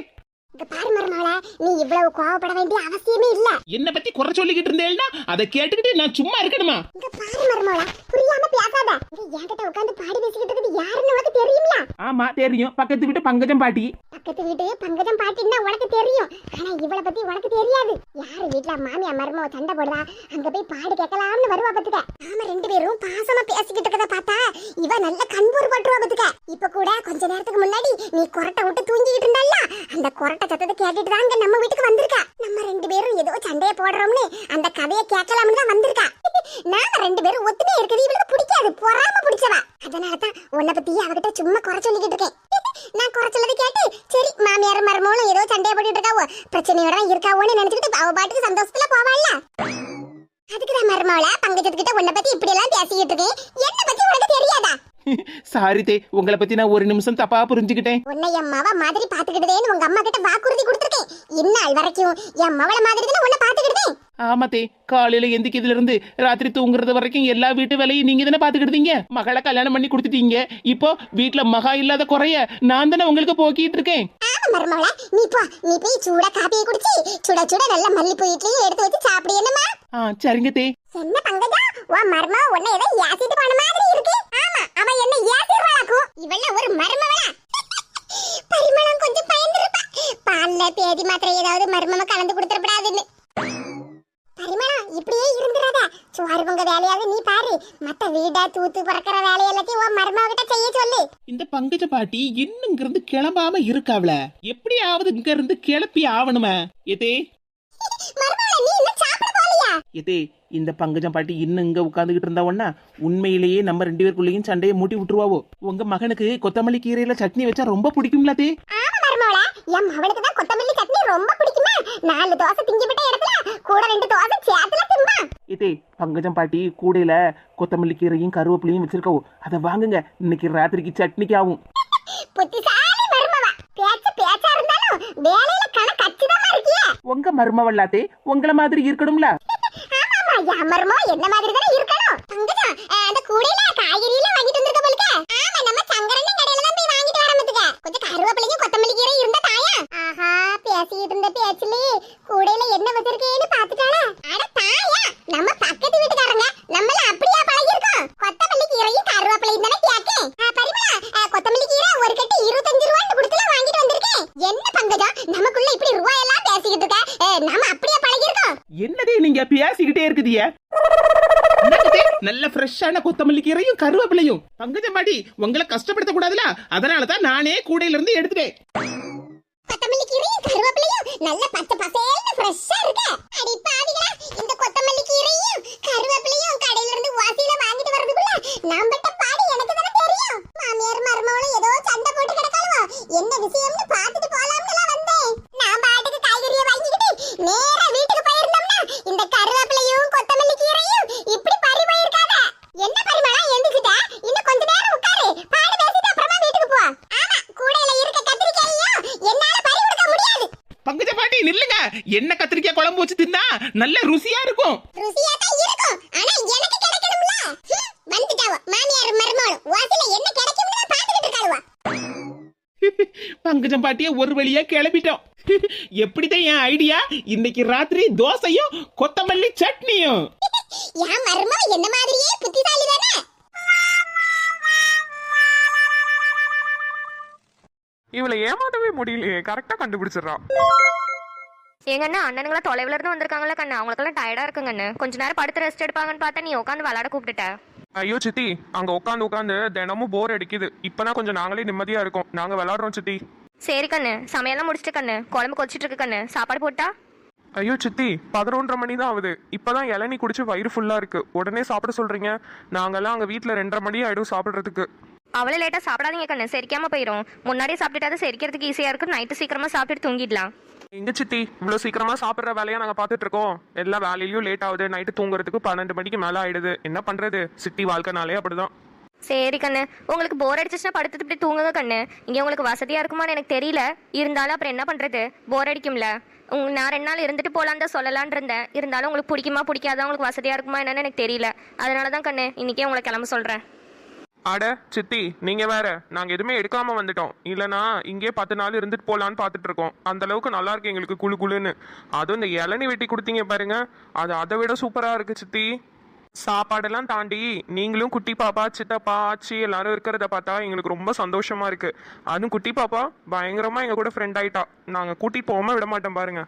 A: இங்க பாரு மருமகளா, நீ இவ்வளவு கோவப்பட வேண்டிய அவசியமே இல்ல.
B: என்ன பத்தி குறை சொல்லிக்கிட்டு இருந்தேன்னா அதை கேட்டுக்கிட்டு நான் சும்மா இருக்கணுமா?
A: இங்க பாரு மருமகளா, புரியாம பேசாத. இங்க என்கிட்ட உட்கார்ந்து பாடி பேசிக்கிட்டு இருக்குது யாருன்னு உனக்கு தெரியுமா?
B: ஆமா தெரியும், பக்கத்து வீட்டு பங்கஜம் பாட்டி.
A: பக்கத்து வீட்டு பங்கஜம் பாட்டின்னா உனக்கு தெரியும், ஆனா இவளை பத்தி உனக்கு தெரியாது. யாரு வீட்டுல மாமியா மருமக சண்டை போடுதா அங்க போய் பாடு கேட்கலாம்னு வருவா பத்துக்க. நாம ரெண்டு பேரும் பாசமா பேசிக்கிட்டு இருக்கத பார்த்தா இவ நல்ல கண்பூர் பட்டுருவா பத்துக்க. இப்ப கூட கொஞ்ச நேரத்துக்கு முன்னாடி நீ கொரட்டை விட்டு தூங்கிக்கிட்டு இருந்தால, அந்த கொரட்டை சத்தத்தை கேட்டுட்டு தான் நம்ம வீட்டுக்கு வந்திருக்கா. நம்ம ரெண்டு பேரும் ஏதோ சண்டைய போடுறோம்னு அந்த கதையை கேட்கலாம்னு தான் வந்திருக்கா. நாம ரெண்டு பேரும் ஒத்துமே இருக்குது இவளுக்கு பிடிக்காது, பொறாம பிடிச்சவா. அதனாலதான் உன்னை பத்தி அவகிட்ட சும்மா குறை சொல்லிக்கிட்டு இருக்கேன். நான் குறை சொல்லதை கேட்டு சரி மாமியார் மருமகளும் ஏதோ சண்டைய போட்டுட்டு இருக்காவோ, பிரச்சனையோட இருக்காவோன்னு நினைச்சுக்கிட்டு அவ பாட்டுக்கு சந்தோஷத்துல போவாள்ல. அதுக்குதான் மருமகளா பங்கஜத்துக்கிட்ட உன்னை பத்தி இப்படி எல்லாம் பேசிக்கிட்டு இருக்கேன். என்ன பத்தி உனக்கு தெரியாதா?
B: சாரி தே, உங்களை பத்தி நான் ஒரு நிமிஷம் தப்பா புரிஞ்சுக்கிட்டேன்.
A: உன்னை என் மவ மாதிரி பாத்துக்கிட்டதேன்னு உங்க அம்மா கிட்ட வாக்குறுதி கொடுத்துருக்கேன். இந்நாள் வரைக்கும் என் மவள மாதிரி தான் உன்னை பாத்துக்கிட்டேன்.
B: ஆமா தே, காலையில எந்திக்கிறதுல இருந்து ராத்திரி தூங்குறது வரைக்கும் எல்லா வீட்டு வேலையும் நீங்க தானே பாத்துக்கிட்டீங்க. மகளை கல்யாணம் பண்ணி கொடுத்துட்டீங்க, இப்போ வீட்டுல மகா இல்லாத குறைய நான் தானே உங்களுக்கு போக்கிட்டு இருக்கேன்.
A: ஆமா மருமகளா, நீ போய் சூடா காப்பியை குடிச்சு சுட சுட நல்ல மல்லிப்பூ இட்லியும் எடுத்து வச்சு சாப்பிடு. என்னமா?
B: சரிங்க தே.
A: என்ன பங்கஜா, உன் மருமக உன்னை ஏதோ ஏசிட்டு போன மாதிரி இருக்கு. ஆமா, அவ என்ன ஏசிடுறாளாக்கும். இவள ஒரு மருமகளா? பரிமளம் கொஞ்சம் பயந்துருப்பா. பால்ல பேதி மாத்திரை ஏதாவது மருமக கலந்து கொடுத்துடப்படாதுன்னு. பரிமளம் இப்படியே இருந்துறாத. சுவாரு பொங்க வேலையாவது நீ பாரு, மத்த வீடா தூத்து பறக்கிற வேலை எல்லாத்தையும் உன் மருமக கிட்ட செய்ய சொல்லு.
B: இந்த பங்கஜ பாட்டி இன்னும் இங்க இருந்து கிளம்பாம இருக்காவல, எப்படியாவது இங்க இருந்து கிளப்பி ஆவணுமா? எதே
A: மருமகள, நீ இன்னும் சாப்பிட போலியா?
B: எதே, இந்த பங்கஜம் பாட்டி இன்னும் இங்க உட்காந்துக்கிட்டு இருந்தாவன்னா உண்மையிலேயே நம்ம ரெண்டு பேருக்குள்ளேயும் சண்டையை மூட்டி விட்டுருவாவோ. உங்க மகனுக்கு கொத்தமல்லி கீரையில சட்னி வச்சா ரொம்ப பிடிக்கும்ல தே?
A: ஆமா மருமகளா, என் மகனுக்கு தான் கொத்தமல்லி சட்னி ரொம்ப பிடிக்குமா. 4 தோசை திங்கி விட்ட இடத்துல கூட 2 தோசை சேத்துல திம்பா.
B: இதே பங்கஜம் பாட்டி கூடையில கொத்தமல்லி கீரையும் கருவேப்பிலையும் வச்சிருக்கவோ, அதை வாங்குங்க, இன்னைக்கு ராத்திரிக்கு சட்னிக்கு ஆகும்.
A: புத்திசாலி மருமவா, பேச்சா இருந்தாலும் வேலையில கச்சிதமா இருக்கியே.
B: உங்க மருமவல்லாத்தே உங்கள மாதிரி இருக்கணும்ல.
A: ஆமா, என் மருமவ என்ன மாதிரி தானே இருக்கணும். பங்கஜா, அந்த கூடையில காய்கறியில வாங்கிட்டு வந்திருக்க போலுக்க. ஆமா, நம்ம சங்கரன் கடையில தான் போய் வாங்கிட்டு வரமத்துக்க. கொஞ்சம் கருவேப்பிலையும் கொத்தமல்லி கீரை இருந்தா தாயா. ஆஹா, பேசிட்டு இருந்த பேச்சிலே கூடையில என்ன வச்சிருக்கேன்னு பாத்துட்டாளா? அட தாயா, நம்ம பக்கத்து வீட்டுக்காரங்க நம்மள அப்படியே பழகி இருக்கோம். கொத்தமல்லி கீரையும் கருவேப்பிலையும் தானே கேக்கேன். பரிமளா, கொத்தமல்லி கீரை ஒரு கட்டு 25 ரூபாய்க்கு கொடுத்துல வாங்கிட்டு வந்திருக்கேன். என்ன பங்கஜா, நமக்குள்ள இப்படி ரூபாய் எல்லாம் பேசிக்கிட்டு இருக்க? நாம அப்படியே பழகி இருக்கோம்.
B: என்னதே நீங்க பேசிக்கிட்டே இருக்குதிய? நல்ல ஃப்ரெஷ்ஷான கொத்தமல்லி கீரையும் கருவேப்பிலையும். பங்கஜம் பாட்டி உங்களை கஷ்டப்படுத்த கூடாதுல, அதனாலதான் நானே கூடையில இருந்து எடுத்துட்டேன்.
A: கொத்தமல்லி கீரையும் கருவேப்பிலையும் நல்ல பச்சை பசேல்னு ஃப்ரெஷ்ஷா இருக்கு. அடி பாவிகளா, இந்த கொத்தமல்லி கீரையும் கருவேப்பிலையும் கடையில இருந்து வாசியில வாங்கிட்டு வரதுக்குள்ள நான் பட்ட பாடு எனக்கு தானே தெரியும். மாமியார் மருமகளும் ஏதோ சண்டை போட்டு கிடக்காளோ, என்ன விஷயம்னு பார்த்துட்டு போலாம்னு வந்தேன். நான் பாட்டுக்கு காய்கறியை வாங்கிக்கிட்டு நேரா வீட்டுக்கு போயிருந்தோம்னா இந்த கருவேப்பிலையும் கொத்தமல்லி கீரையும் இப்படி பறி போயிருக்காத. என்ன பரிமளா, எந்திரிச்சிட்ட? இன்னும் கொஞ்ச நேரம் உட்காரு, பாடு பேசிட்டு அப்புறமா வீட்டுக்கு போ. ஆமா, கூடையில இருக்க கத்திரிக்காயையும் என்னால பறி கொடுக்க முடியாது.
B: பங்கஜ பாட்டி நில்லுங்க, என்ன கத்திரிக்காய் குழம்பு வச்சு தின்னா நல்ல ருசியா இருக்கும்.
A: ருசியா தான் இருக்கும், ஆனா எனக்கு கிடைக்கணும்ல. வந்துட்டாவோ மாமியார் மருமகளும் வாசல்ல என்ன கிடைக்கும்னு பாத்துக்கிட்டு இருக்காளுவா.
B: பங்கஜம் பாட்டிய ஒரு வழியா கிளப்பிட்டோம். எப்படிதான் என் ஐடியா, இன்னைக்கு ராத்திரி தோசையும் கொத்தமல்லி சட்னியும்.
A: என் மருமக என்ன மாதிரியே புத்திசாலி தானே.
C: இவளை ஏமாத்தவே முடியலையே, கரெக்டா கண்டுபிடிச்சிடறா.
D: எங்க அண்ணா அண்ணனுங்களா தொலைவுல இருந்து வந்திருக்காங்களா கண்ணு, அவங்களுக்கெல்லாம் டயர்டா இருக்குங்கண்ணு. கொஞ்ச நேரம் படுத்து ரெஸ்ட் எடுப்பாங்கன்னு பார்த்தா நீ உட்காந்து விளையாட கூப்பிட்டுட்ட.
C: ஐயோ சித்தி, அங்க உட்காந்து உட்காந்து தினமும் போர் அடிக்குது. இப்பதான் கொஞ்சம் நாங்களே நிம்மதியா இருக்கோம். நாங்க விளையாடுறோம் சித்தி.
D: சரி கண்ணு, சமையல்லாம் முடிச்சிட்டு கண்ணு, குழம்பு கொதிச்சிட்டு இருக்கு கண்ணு, சாப்பாடு போட்டா?
C: ஐயோ சித்தி, 11:30 மணி தான் ஆகுது. இப்பதான் இளநீ குடிச்சு வயிறு ஃபுல்லா இருக்கு. உடனே சாப்பிட சொல்றீங்க? நாங்கெல்லாம் அங்க வீட்டுல 2:30 மணி ஆயிடும் சாப்பிடுறதுக்கு.
D: அவ்வளோ லேட்டா சாப்பிடாதீங்க கண்ணு, செரிக்காம போயிடும். முன்னாடியே சாப்பிட்டுட்டாது செரிக்கிறதுக்கு ஈஸியா இருக்கு. நைட்டு சீக்கிரமா சாப்பிட்டுட்டு தூங்கிடலாம்.
C: எங்க சித்தி, இவ்வளவு சீக்கிரமா சாப்பிடுற வேலையா நாங்க பாத்துட்டு இருக்கோம். எல்லா வேலையிலயும் லேட் ஆகுது. நைட்டு தூங்குறதுக்கு 12 மணிக்கு மேல ஆயிடுது. என்ன பண்றது, சிட்டி வாழ்க்கைனாலே அப்படிதான்.
D: சரி கண்ணு, உங்களுக்கு போர் அடிச்சிச்சுன்னா படுத்துட்டு இப்படி தூங்குங்க கண்ணு. இங்கே உங்களுக்கு வசதியா இருக்குமான்னு எனக்கு தெரியல. இருந்தாலும் அப்புறம் என்ன பண்றது, போர் அடிக்கும்ல. நான் 2 நாள் இருந்துட்டு போலான்னு தான் சொல்லலான் இருந்தேன். இருந்தாலும் உங்களுக்கு பிடிக்குமா பிடிக்காதா, உங்களுக்கு வசதியா இருக்குமா என்னன்னு எனக்கு தெரியல. அதனால தான் கண்ணு இன்னைக்கே உங்களை கிளம்ப சொல்றேன்.
C: அட சித்தி, நீங்க வேற. நாங்க எதுவுமே எடுக்காம வந்துட்டோம். இல்லனா இங்கே 10 நாள் இருந்துட்டு போலான்னு பாத்துட்டு இருக்கோம். அந்த அளவுக்கு நல்லா இருக்கு எங்களுக்கு குளு குளுன்னு. அதுவும் இந்த இளநீ வெட்டி கொடுத்தீங்க பாருங்க, அது அதை விட சூப்பரா இருக்கு சித்தி. சாப்பாடெல்லாம் தாண்டி நீங்களும் குட்டி பாப்பா, சித்தப்பா, ஆச்சி எல்லாரும் இருக்கிறத பார்த்தா எங்களுக்கு ரொம்ப சந்தோஷமா இருக்கு. அதுவும் குட்டி பாப்பா பயங்கரமா எங்க கூட ஃப்ரெண்ட் ஆயிட்டா. நாங்க கூட்டிட்டு போகாம விட மாட்டோம் பாருங்க.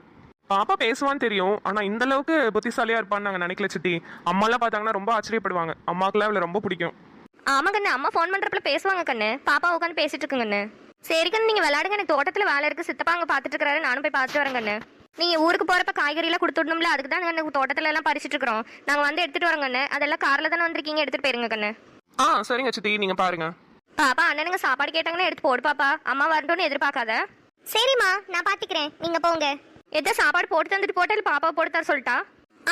C: பாப்பா பேசுவான்னு தெரியும், ஆனா இந்த அளவுக்கு புத்திசாலியா இருப்பான்னு நாங்க நினைக்கல சித்தி. அம்மாலாம் பார்த்தாங்கன்னா ரொம்ப ஆச்சரியப்படுவாங்க. அம்மாக்கெல்லாம் அவளை ரொம்ப பிடிக்கும்.
D: ஆமா கண்ணு, அம்மா ஃபோன் பண்றப்பல பேசுவாங்க கண்ணு. பாப்பா உட்காந்து பேசிட்டு இருக்குங்கண்ணு. சரி கண்ணு, நீங்க விளையாடுங்க. எனக்கு தோட்டத்துல வேலை இருக்கு, சித்தப்பா அங்க பாத்துட்டு இருக்காரு. நானும் போய் பார்த்துட்டு வரேன் கண்ணு. நீங்க ஊருக்கு போறப்ப காய்கறி எல்லாம் கொடுத்துடணும்ல, அதுக்கு தான் நாங்க தோட்டத்துல எல்லாம் பறிச்சிட்டு இருக்கிறோம். நாங்க வந்து எடுத்துட்டு வரோம் கண்ணு. அதெல்லாம் கார்ல தானே வந்திருக்கீங்க, எடுத்துட்டு போயிருங்க கண்ணு.
C: சரிங்க சித்தி, நீங்க பாருங்க.
D: பாப்பா அண்ணனுங்க சாப்பாடு கேட்டாங்கன்னா எடுத்து போடு பாப்பா. அம்மா வரட்டும்னு எதிர்பார்க்காத.
A: சரிம்மா, நான் பாத்துக்கிறேன், நீங்க போங்க.
D: எதோ சாப்பாடு போட்டு தந்துட்டு போட்டால் பாப்பா போட்டு தர சொல்லிட்டா.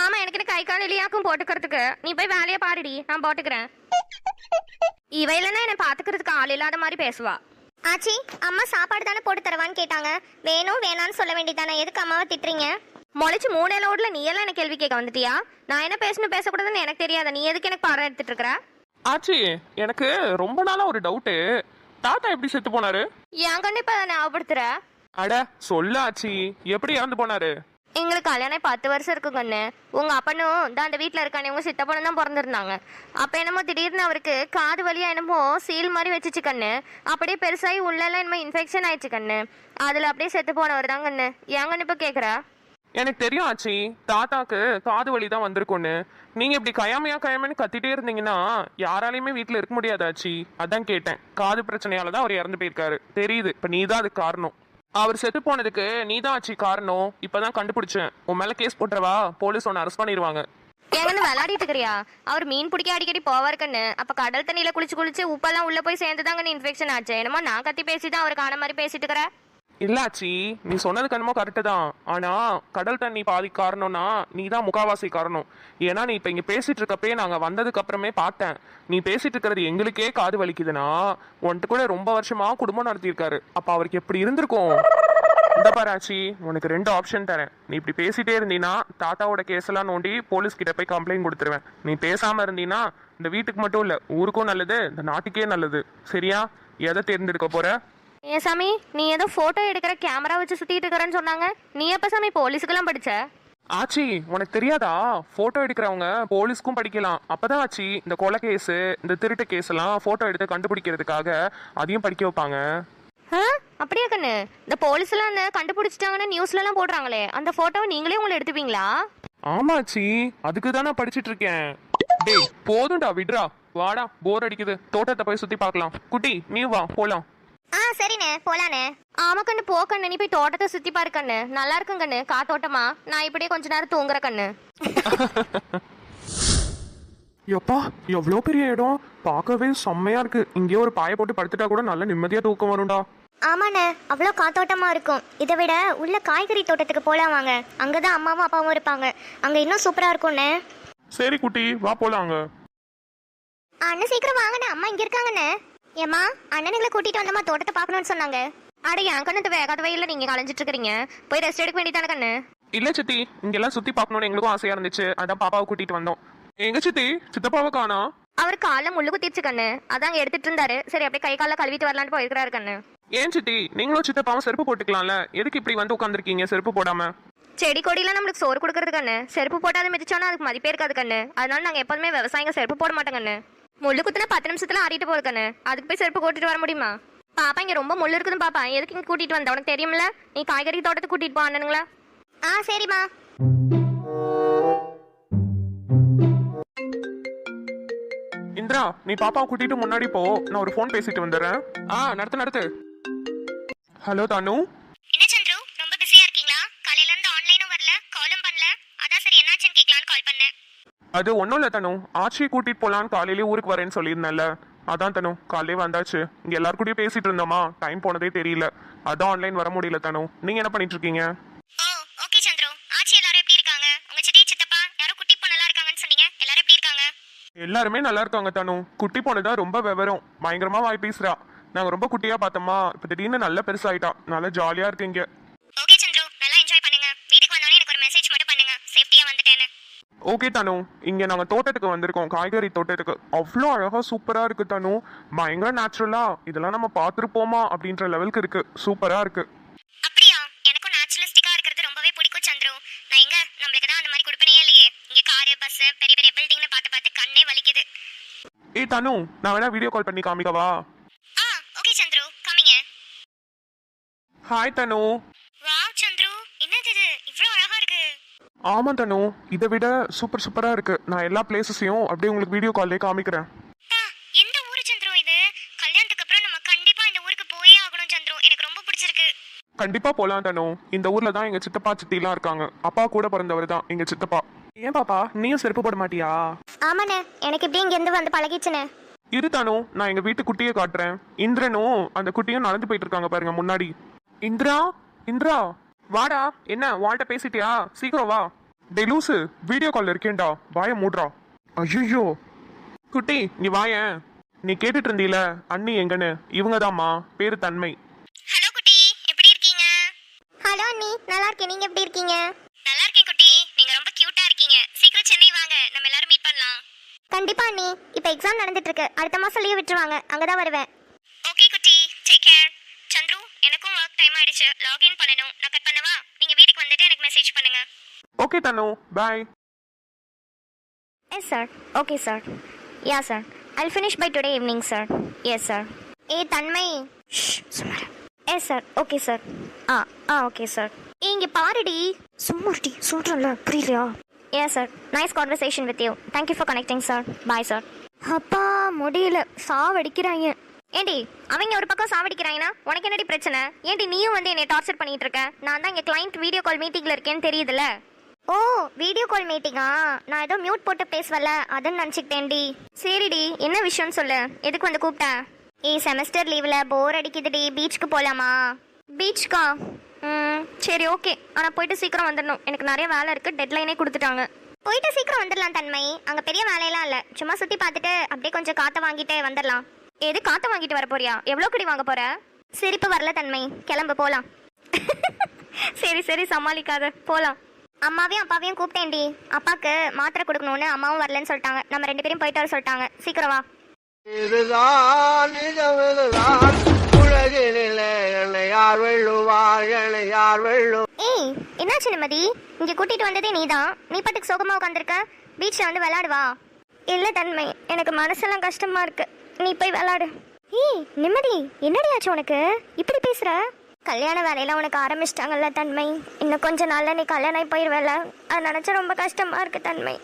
D: ஆமா, எனக்கு கை கால் இல்லையாக்கும் போட்டுக்கிறதுக்கு. நீ போய் வேலையை பாருடி, நான் போட்டுக்கிறேன். இவ இல்லைன்னா என்னை பாத்துக்கிறதுக்கு ஆள் இல்லாத மாதிரி பேசுவா.
A: ஆச்சி, அம்மா சாப்பாடு தானே போட்டு தரவான்னு கேட்டாங்க. வேணும் வேணான்னு சொல்ல வேண்டியதானே, எதுக்கு அம்மாவை திட்டுறீங்க?
D: முளைச்சு 3 இலோட்ல நீ எல்லாம் எனக்கு கேள்வி கேட்க வந்துட்டியா? நான் என்ன பேசணும் பேசக்கூடாதுன்னு எனக்கு தெரியாத. நீ எதுக்கு எனக்கு பாடம் எடுத்துட்டு இருக்கிற?
C: ஆச்சி, எனக்கு ரொம்ப நாளா ஒரு டவுட்டு. தாத்தா எப்படி செத்து போனாரு?
D: என் கண்ணு இப்ப ஞாபகப்படுத்துற.
C: அட சொல்ல ஆச்சி, எப்படி இறந்து போனாரு?
D: எங்களுக்கு கல்யாணம் 10 வருஷம் இருக்கு கண்ணு. உங்க அப்பனும் தான் அந்த வீட்டுல இருக்கானே, உங்க சித்தப்பனும் தான் பிறந்திருந்தாங்க. அப்ப என்னமோ திடீர்னு அவருக்கு காது வலியா என்னமோ சீல் மாதிரி வச்சுச்சு கண்ணு. அப்படியே பெருசாகி உள்ளெல்லாம் என்னமோ இன்ஃபெக்ஷன் ஆயிடுச்சு கண்ணு. அதுல அப்படியே செத்து போனவர் தான் கண்ணு. ஏன் கண்ணு இப்ப கேக்குற?
C: எனக்கு தெரியும் ஆச்சி, தாத்தாக்கு காது வலி தான் வந்திருக்கும்னு. நீங்க இப்படி கயாமையான்னு கத்திட்டே இருந்தீங்கன்னா யாராலையுமே வீட்டுல இருக்க முடியாது ஆச்சி. அதான் கேட்டேன். காது பிரச்சனையால தான் அவர் இறந்து போயிருக்காரு. தெரியுது, இப்ப நீ தான் அதுக்கு காரணம். அவர் செத்து போனதுக்கு நீ தான் ஆச்சி காரணம். இப்பதான் கண்டுபிடிச்சேன். உன் மேல கேஸ் போட்டுறவா, போலீஸ் உன்னை அரெஸ்ட் பண்ணிடுவாங்க.
D: எங்கன்னு விளையாடிட்டு இருக்கிறியா? அவர் மீன் பிடிக்க அடிக்கடி போவார் கண்ணு. அப்ப கடல் தண்ணியில குளிச்சு உப்பெல்லாம் உள்ள போய் சேர்ந்துதாங்க இன்ஃபெக்ஷன் ஆச்சு. என்னமோ நான் கத்தி பேசிதான் அவருக்கு ஆன மாதிரி பேசிட்டு இருக்கிற.
C: இல்லாச்சி, நீ சொன்னது கண்மோ கரெக்டு தான். ஆனா கடல் தண்ணி பாதி காரணம்னா நீ தான் முக்காவாசி காரணம். ஏன்னா நீ இப்ப இங்க பேசிட்டு இருக்கப்பே நாங்க வந்ததுக்கு அப்புறமே பார்த்தேன். நீ பேசிட்டு இருக்கிறது எங்களுக்கே காது வலிக்குதுன்னா உன்ட்டு கூட ரொம்ப வருஷமா குடும்பம் நடத்தியிருக்காரு. அப்ப அவருக்கு எப்படி இருந்திருக்கும்? இந்த பாராச்சி, உனக்கு 2 ஆப்ஷன் தரேன். நீ இப்படி பேசிட்டே இருந்தீன்னா தாத்தாவோட கேஸ் எல்லாம் நோண்டி போலீஸ் கிட்ட போய் கம்ப்ளைண்ட் கொடுத்துருவேன். நீ பேசாம இருந்தீன்னா இந்த வீட்டுக்கு மட்டும் இல்ல, ஊருக்கும் நல்லது, இந்த நாட்டுக்கே நல்லது. சரியா? எதை தேர்ந்தெடுக்க போற?
D: ஏன் சாமி, நீ ஏதோ போட்டோ எடுக்கிற கேமரா வச்சு சுத்திட்டு இருக்கிறன்னு சொன்னாங்க. நீ எப்ப சாமி போலீஸுக்கெல்லாம் படிச்ச?
C: ஆச்சி, உனக்கு தெரியாதா? போட்டோ எடுக்கிறவங்க போலீஸ்க்கும் படிக்கலாம். அப்பதான் ஆச்சி இந்த கொலை கேஸ், இந்த திருட்டு கேஸ் எல்லாம் போட்டோ எடுத்து கண்டுபிடிக்கிறதுக்காக அதையும் படிக்க வைப்பாங்க.
D: அப்படியே கண்ணு, இந்த போலீஸ் எல்லாம் அந்த கண்டுபிடிச்சிட்டாங்கன்னு நியூஸ்ல எல்லாம் போடுறாங்களே, அந்த போட்டோவை நீங்களே உங்களை எடுத்துப்பீங்களா?
C: ஆமாச்சி, அதுக்கு தான் நான் படிச்சிட்டு இருக்கேன். டேய் போதும்டா, விட்ரா. வாடா, போர் அடிக்குது. தோட்டத்தை போய் சுத்தி பார்க்கலாம். குட்டி நீ வா, போலாம்.
A: சரிண்ணே, போலானே.
D: ஆமா கண்ணு, போ கண்ணு. நீ போய் தோட்டத்தை சுத்தி பாரு கண்ணு. நல்லா இருக்கும் கண்ணு, காத்தோட்டமா. நான் இப்படியே கொஞ்ச நேரம் தூங்குற கண்ணு.
C: எப்பா, எவ்வளோ பெரிய இடம். பார்க்கவே செம்மையா இருக்கு. இங்கே ஒரு பாயை போட்டு படுத்துட்டா கூட நல்ல நிம்மதியா தூக்கம் வரும்டா.
A: ஆமாண்ணே, அவ்வளோ காத்தோட்டமா இருக்கும். இதை விட உள்ள காய்கறி தோட்டத்துக்கு போலாம் வாங்க. அங்கதான் அம்மாவும் அப்பாவும் இருப்பாங்க. அங்க இன்னும் சூப்பரா இருக்கும்ண்ணே.
C: சரி குட்டி, வா போலாங்க.
A: அண்ணன் சீக்கிரம் வாங்கண்ணே, அம்மா இங்க இருக்காங்கண்ணே. ஏம்மா, அண்ணனுங்களை கூட்டிட்டு வந்தம்மா, தோட்டத்தை பார்க்கணும்னு சொன்னாங்க.
D: அட என் கண்ணு, வேகாத வெயில நீங்க கலைஞ்சிட்டு இருக்கிறீங்க. போய் ரெஸ்ட் எடுக்க வேண்டியதானே கண்ணு?
C: இல்ல சித்தி, இங்கெல்லாம் சுத்தி பார்க்கணும்னு எங்களுக்கும் ஆசையா இருந்துச்சு. அதான் பாப்பாவை கூட்டிட்டு வந்தோம். எங்க சித்தி, சித்தப்பாவை காணா?
D: அவர் காலைல முள்ளு குத்திருச்சு கண்ணு. அதான் எடுத்துட்டு இருந்தாரு. சரி அப்படியே கை கால கழுவிட்டு வரலான்னு போயிருக்கிறாரு கண்ணு.
C: ஏன் சித்தி, நீங்களும் சித்தப்பாவும் செருப்பு போட்டுக்கலாம்ல? எதுக்கு இப்படி வந்து உட்காந்துருக்கீங்க செருப்பு போடாம?
D: செடி கொடியெல்லாம் நம்மளுக்கு சோறு கொடுக்கறது கண்ணு. செருப்பு போட்டாத மிதிச்சோன்னா அதுக்கு மதிப்பே இருக்காது கண்ணு. அதனால நாங்க எப்போதுமே விவசாயிங்க செருப்பு போட மாட்டோம் கண்ணு. முள்ளு குத்துனா 10 நிமிஷத்துல ஆறிட்டு போகுது கண்ணு. அதுக்கு போய் செருப்பு கூட்டிட்டு வர முடியுமா? பாப்பா இங்க ரொம்ப முள்ளு இருக்குதுன்னு பாப்பா. எதுக்கு இங்க கூட்டிட்டு வந்த? உனக்கு தெரியுமில்ல, நீ காய்கறி தோட்டத்துக்கு கூட்டிட்டு போ அண்ணனுங்களா.
A: சரிம்மா.
C: இந்த இந்திரா நீ பாப்பாவை கூட்டிட்டு முன்னாடி போ, நான் ஒரு ஃபோன் பேசிட்டு வந்துடுறேன். நடத்து. ஹலோ தானு.
A: என்ன சந்துரு, ரொம்ப பிஸியா இருக்கீங்களா? காலையில இருந்து ஆன்லைனும் வரல, காலும் பண்ணல. அதான் சரி என்னாச்சுன்னு கேட்கலான்னு கால் பண்ணேன்.
C: அது ஒன்றும் இல்லை தனு, ஆச்சியை கூட்டிட்டு போலான்னு காலையிலேயே ஊருக்கு வரேன்னு சொல்லியிருந்தேன்ல. அதான் தனு காலையிலே வந்தாச்சு. இங்கே எல்லாரும் கூடயும் பேசிட்டு இருந்தோமா, டைம் போனதே தெரியல. அதான் ஆன்லைன் வர முடியல தனு. நீங்க என்ன பண்ணிட்டு இருக்கீங்க?
A: ஓ ஓகே சந்துரு. ஆச்சி எல்லாரும் எப்படி இருக்காங்க? உங்க சித்தி சித்தப்பா யாரோ குட்டி பொண்ணெல்லாம் இருக்காங்கன்னு சொன்னீங்க, எல்லாரும் எப்படி இருக்காங்க?
C: எல்லாருமே நல்லா இருக்காங்க தனு. குட்டி பொண்ணுதான் ரொம்ப விவரம், பயங்கரமா வாய் பேசுறா. நாங்க ரொம்ப குட்டியா பார்த்தோமா, இப்போ திடீர்னு நல்ல பெருசாயிட்டா. நல்லா ஜாலியா இருக்கு இங்க.
A: ஓகே சந்துரு, நல்லா என்ஜாய் பண்ணுங்க. வீட்டுக்கு வந்தோடனே எனக்கு ஒரு மெசேஜ் மட்டும் பண்ணுங்க, சேஃப்டியா வந்துட்டேன்னு.
C: ஓகே தனு, இங்க நாங்க தோட்டத்துக்கு வந்திருக்கோம், காய்கறி தோட்டத்துக்கு. அவ்வளோ அழகா சூப்பரா இருக்கு தனு, பயங்கர நேச்சுரலா. இதெல்லாம் நம்ம பார்த்துருப்போமா அப்படின்ற லெவலுக்கு இருக்கு, சூப்பரா இருக்கு.
A: அப்படியா? எனக்கும் நேச்சுரலிஸ்டிக்கா இருக்கிறது ரொம்பவே பிடிக்கும் சந்துரு. நான் எங்க நம்மளுக்கு தான் அந்த மாதிரி கொடுப்பனே இல்லையே. இங்க காரு பஸ் பெரிய பெரிய பில்டிங்னு பார்த்து பார்த்து கண்ணே வலிக்குது.
C: ஏய் தனு, நான் வேணா வீடியோ கால் பண்ணி காமிக்கவா?
A: ஓகே சந்துரு, கமிங்க.
C: ஹாய் தனு.
A: வாவ் சந்துரு, என்னது இது இவ்ளோ அழகா இருக்கு?
C: ஆமா தனு, இதை விட சூப்பரா இருக்கு. நான் எல்லா பிளேசஸையும் அப்படியே உங்களுக்கு வீடியோ கால்லே காமிக்கிறேன்.
A: எந்த ஊரு சந்துரு இது? கல்யாணத்துக்கு அப்புறம் நம்ம கண்டிப்பா இந்த ஊருக்கு போயே ஆகணும் சந்துரு. எனக்கு ரொம்ப பிடிச்சிருக்கு.
C: கண்டிப்பா போலாம் தனு. இந்த ஊர்ல தான் எங்க சித்தப்பா சித்திலாம் இருக்காங்க. அப்பா கூட பிறந்தவர் தான் எங்க சித்தப்பா. ஏன் பாப்பா நீயும் செருப்பு போட மாட்டியா?
A: ஆமாண்ணே, எனக்கு இப்படி இங்க இருந்து வந்து பழகிச்சுனே.
C: இரு தனு, நான் எங்க வீட்டு குட்டியை காட்டுறேன். இந்திரனும் அந்த குட்டியும் நடந்து போயிட்டு இருக்காங்க பாருங்க முன்னாடி. இந்திரா வாடா. என்ன வாள்கிட்ட பேசிட்டியா? சீக்கிரம் வா. டே லூசு, வீடியோ கால் இருக்கேன்டா, வாய மூடுறா. ஐயோ குட்டி நீ வாயேன். நீ கேட்டுட்டு இருந்தீல அண்ணி எங்கன்னு, இவங்கதாம்மா, பேரு தன்மை.
A: ஹலோ குட்டி, எப்படி இருக்கீங்க? ஹலோ அண்ணி, நல்லா இருக்கேன். நீங்க எப்படி இருக்கீங்க? நல்லா இருக்கேன் குட்டி. நீங்க ரொம்ப கியூட்டா இருக்கீங்க. சீக்கிரம் சென்னை வாங்க, நம்ம எல்லாரும் மீட் பண்ணலாம். கண்டிப்பா அண்ணி. இப்போ எக்ஸாம் நடந்துட்டு இருக்கு, அடுத்த மாசம் லீவ் விட்டுருவாங்க, அங்கதான் வருவேன். ஓகே குட்டி, டேக் கேர். சந்துரு, எனக்கும் ஒர்க் டைம் ஆயிடுச்சு, லாகின் பண்ணனும். நான் கட் பண்ணவா? நீங்க வீட்டுக்கு வந்துட்டு எனக்கு மெசேஜ் பண்ணுங்க.
C: Okay Tanu, bye.
D: Yes sir. Okay sir. Ya sir, I finish by today evening sir. Yes sir. தன்மை. சும்மாரு. Yes sir. Okay sir. Okay sir. இங்கே பாருடி. சும்மாடி சொல்கிறேன்ல, புரியலையா? Yes sir. Nice conversation with you. Thank you for connecting sir. Bye sir. அப்பா முடியல, சாவடிக்கிறாங்க. ஏண்டி அவங்க ஒரு பக்கம் சாவடிக்கிறாங்கன்னா உனக்கு என்னடி பிரச்சனை? ஏண்டி நீயும் வந்து என்னை டார்ச்சர் பண்ணிட்டு இருக்க? நான் தான் இங்கே கிளைண்ட் வீடியோ கால் மீட்டிங்கில் இருக்கேன்னு தெரியுதுல்ல. ஓ வீடியோ கால் மீட்டிங்கா? நான் ஏதோ மியூட் போட்டு பேசுவல, அதுன்னு நினச்சிக்கிட்டேன்டி. சரிடி, என்ன விஷயம்னு சொல்லு. எதுக்கு வந்து கூப்பிட்டேன்? செமஸ்டர் லீவில் போர் அடிக்குதுடி, பீச்சுக்கு போகலாமா? பீச்சுக்கா? சரி ஓகே, ஆனால் போயிட்டு சீக்கிரம் வந்துடணும். எனக்கு நிறைய வேலை இருக்குது, டெட்லைனே கொடுத்துட்டாங்க. போயிட்டு சீக்கிரம் வந்துடலாம் தன்மை, அங்கே பெரிய வேலையெல்லாம் இல்லை. சும்மா சுற்றி பார்த்துட்டு அப்படியே கொஞ்சம் காற்றை வாங்கிட்டு வந்துடலாம். எது காற்றை வாங்கிட்டு வர போறியா? எவ்வளோ கடி வாங்க போற? சிரிப்பு வரல தன்மை, கிளம்பு போகலாம். சரி சரி, சமாளிக்காத, போகலாம். அம்மாவையும் அப்பாவையும் கூப்பிட்டேன்டி. அப்பாவுக்கு மாத்திரை கொடுக்கணும்னு, அம்மாவும் வரலன்னு சொல்லிட்டாங்க. நம்ம 2 பேரும் போயிட்டு வர சொல்லிட்டாங்க. சீக்கிரம் வா.
E: இதுதான் நிஜம், இதுதான் உலகினிலே என்னை யார் வெல்லுவார், என்னை யார் வெல்லும்.
A: என்னாச்சு நிம்மதி? இங்க கூட்டிட்டு வந்ததே நீதான். நீ பாட்டுக்கு சோகமா உட்காந்துருக்க. பீச்ல வந்து விளையாடுவா. இல்ல தன்மை, எனக்கு மனசெல்லாம் கஷ்டமா இருக்கு. நீ போய் விளையாடு. நிம்மதி, என்னடி ஆச்சு உனக்கு? இப்படி பேசுற? கல்யாண வேலையெல்லாம் உனக்கு ஆரம்பிச்சிட்டாங்கல்ல தன்மை. இன்னும் கொஞ்ச நாள்ல நீ கல்யாணம் ஆகி போயிடுவேல. அது நினைச்சா ரொம்ப கஷ்டமா இருக்கு தன்மை.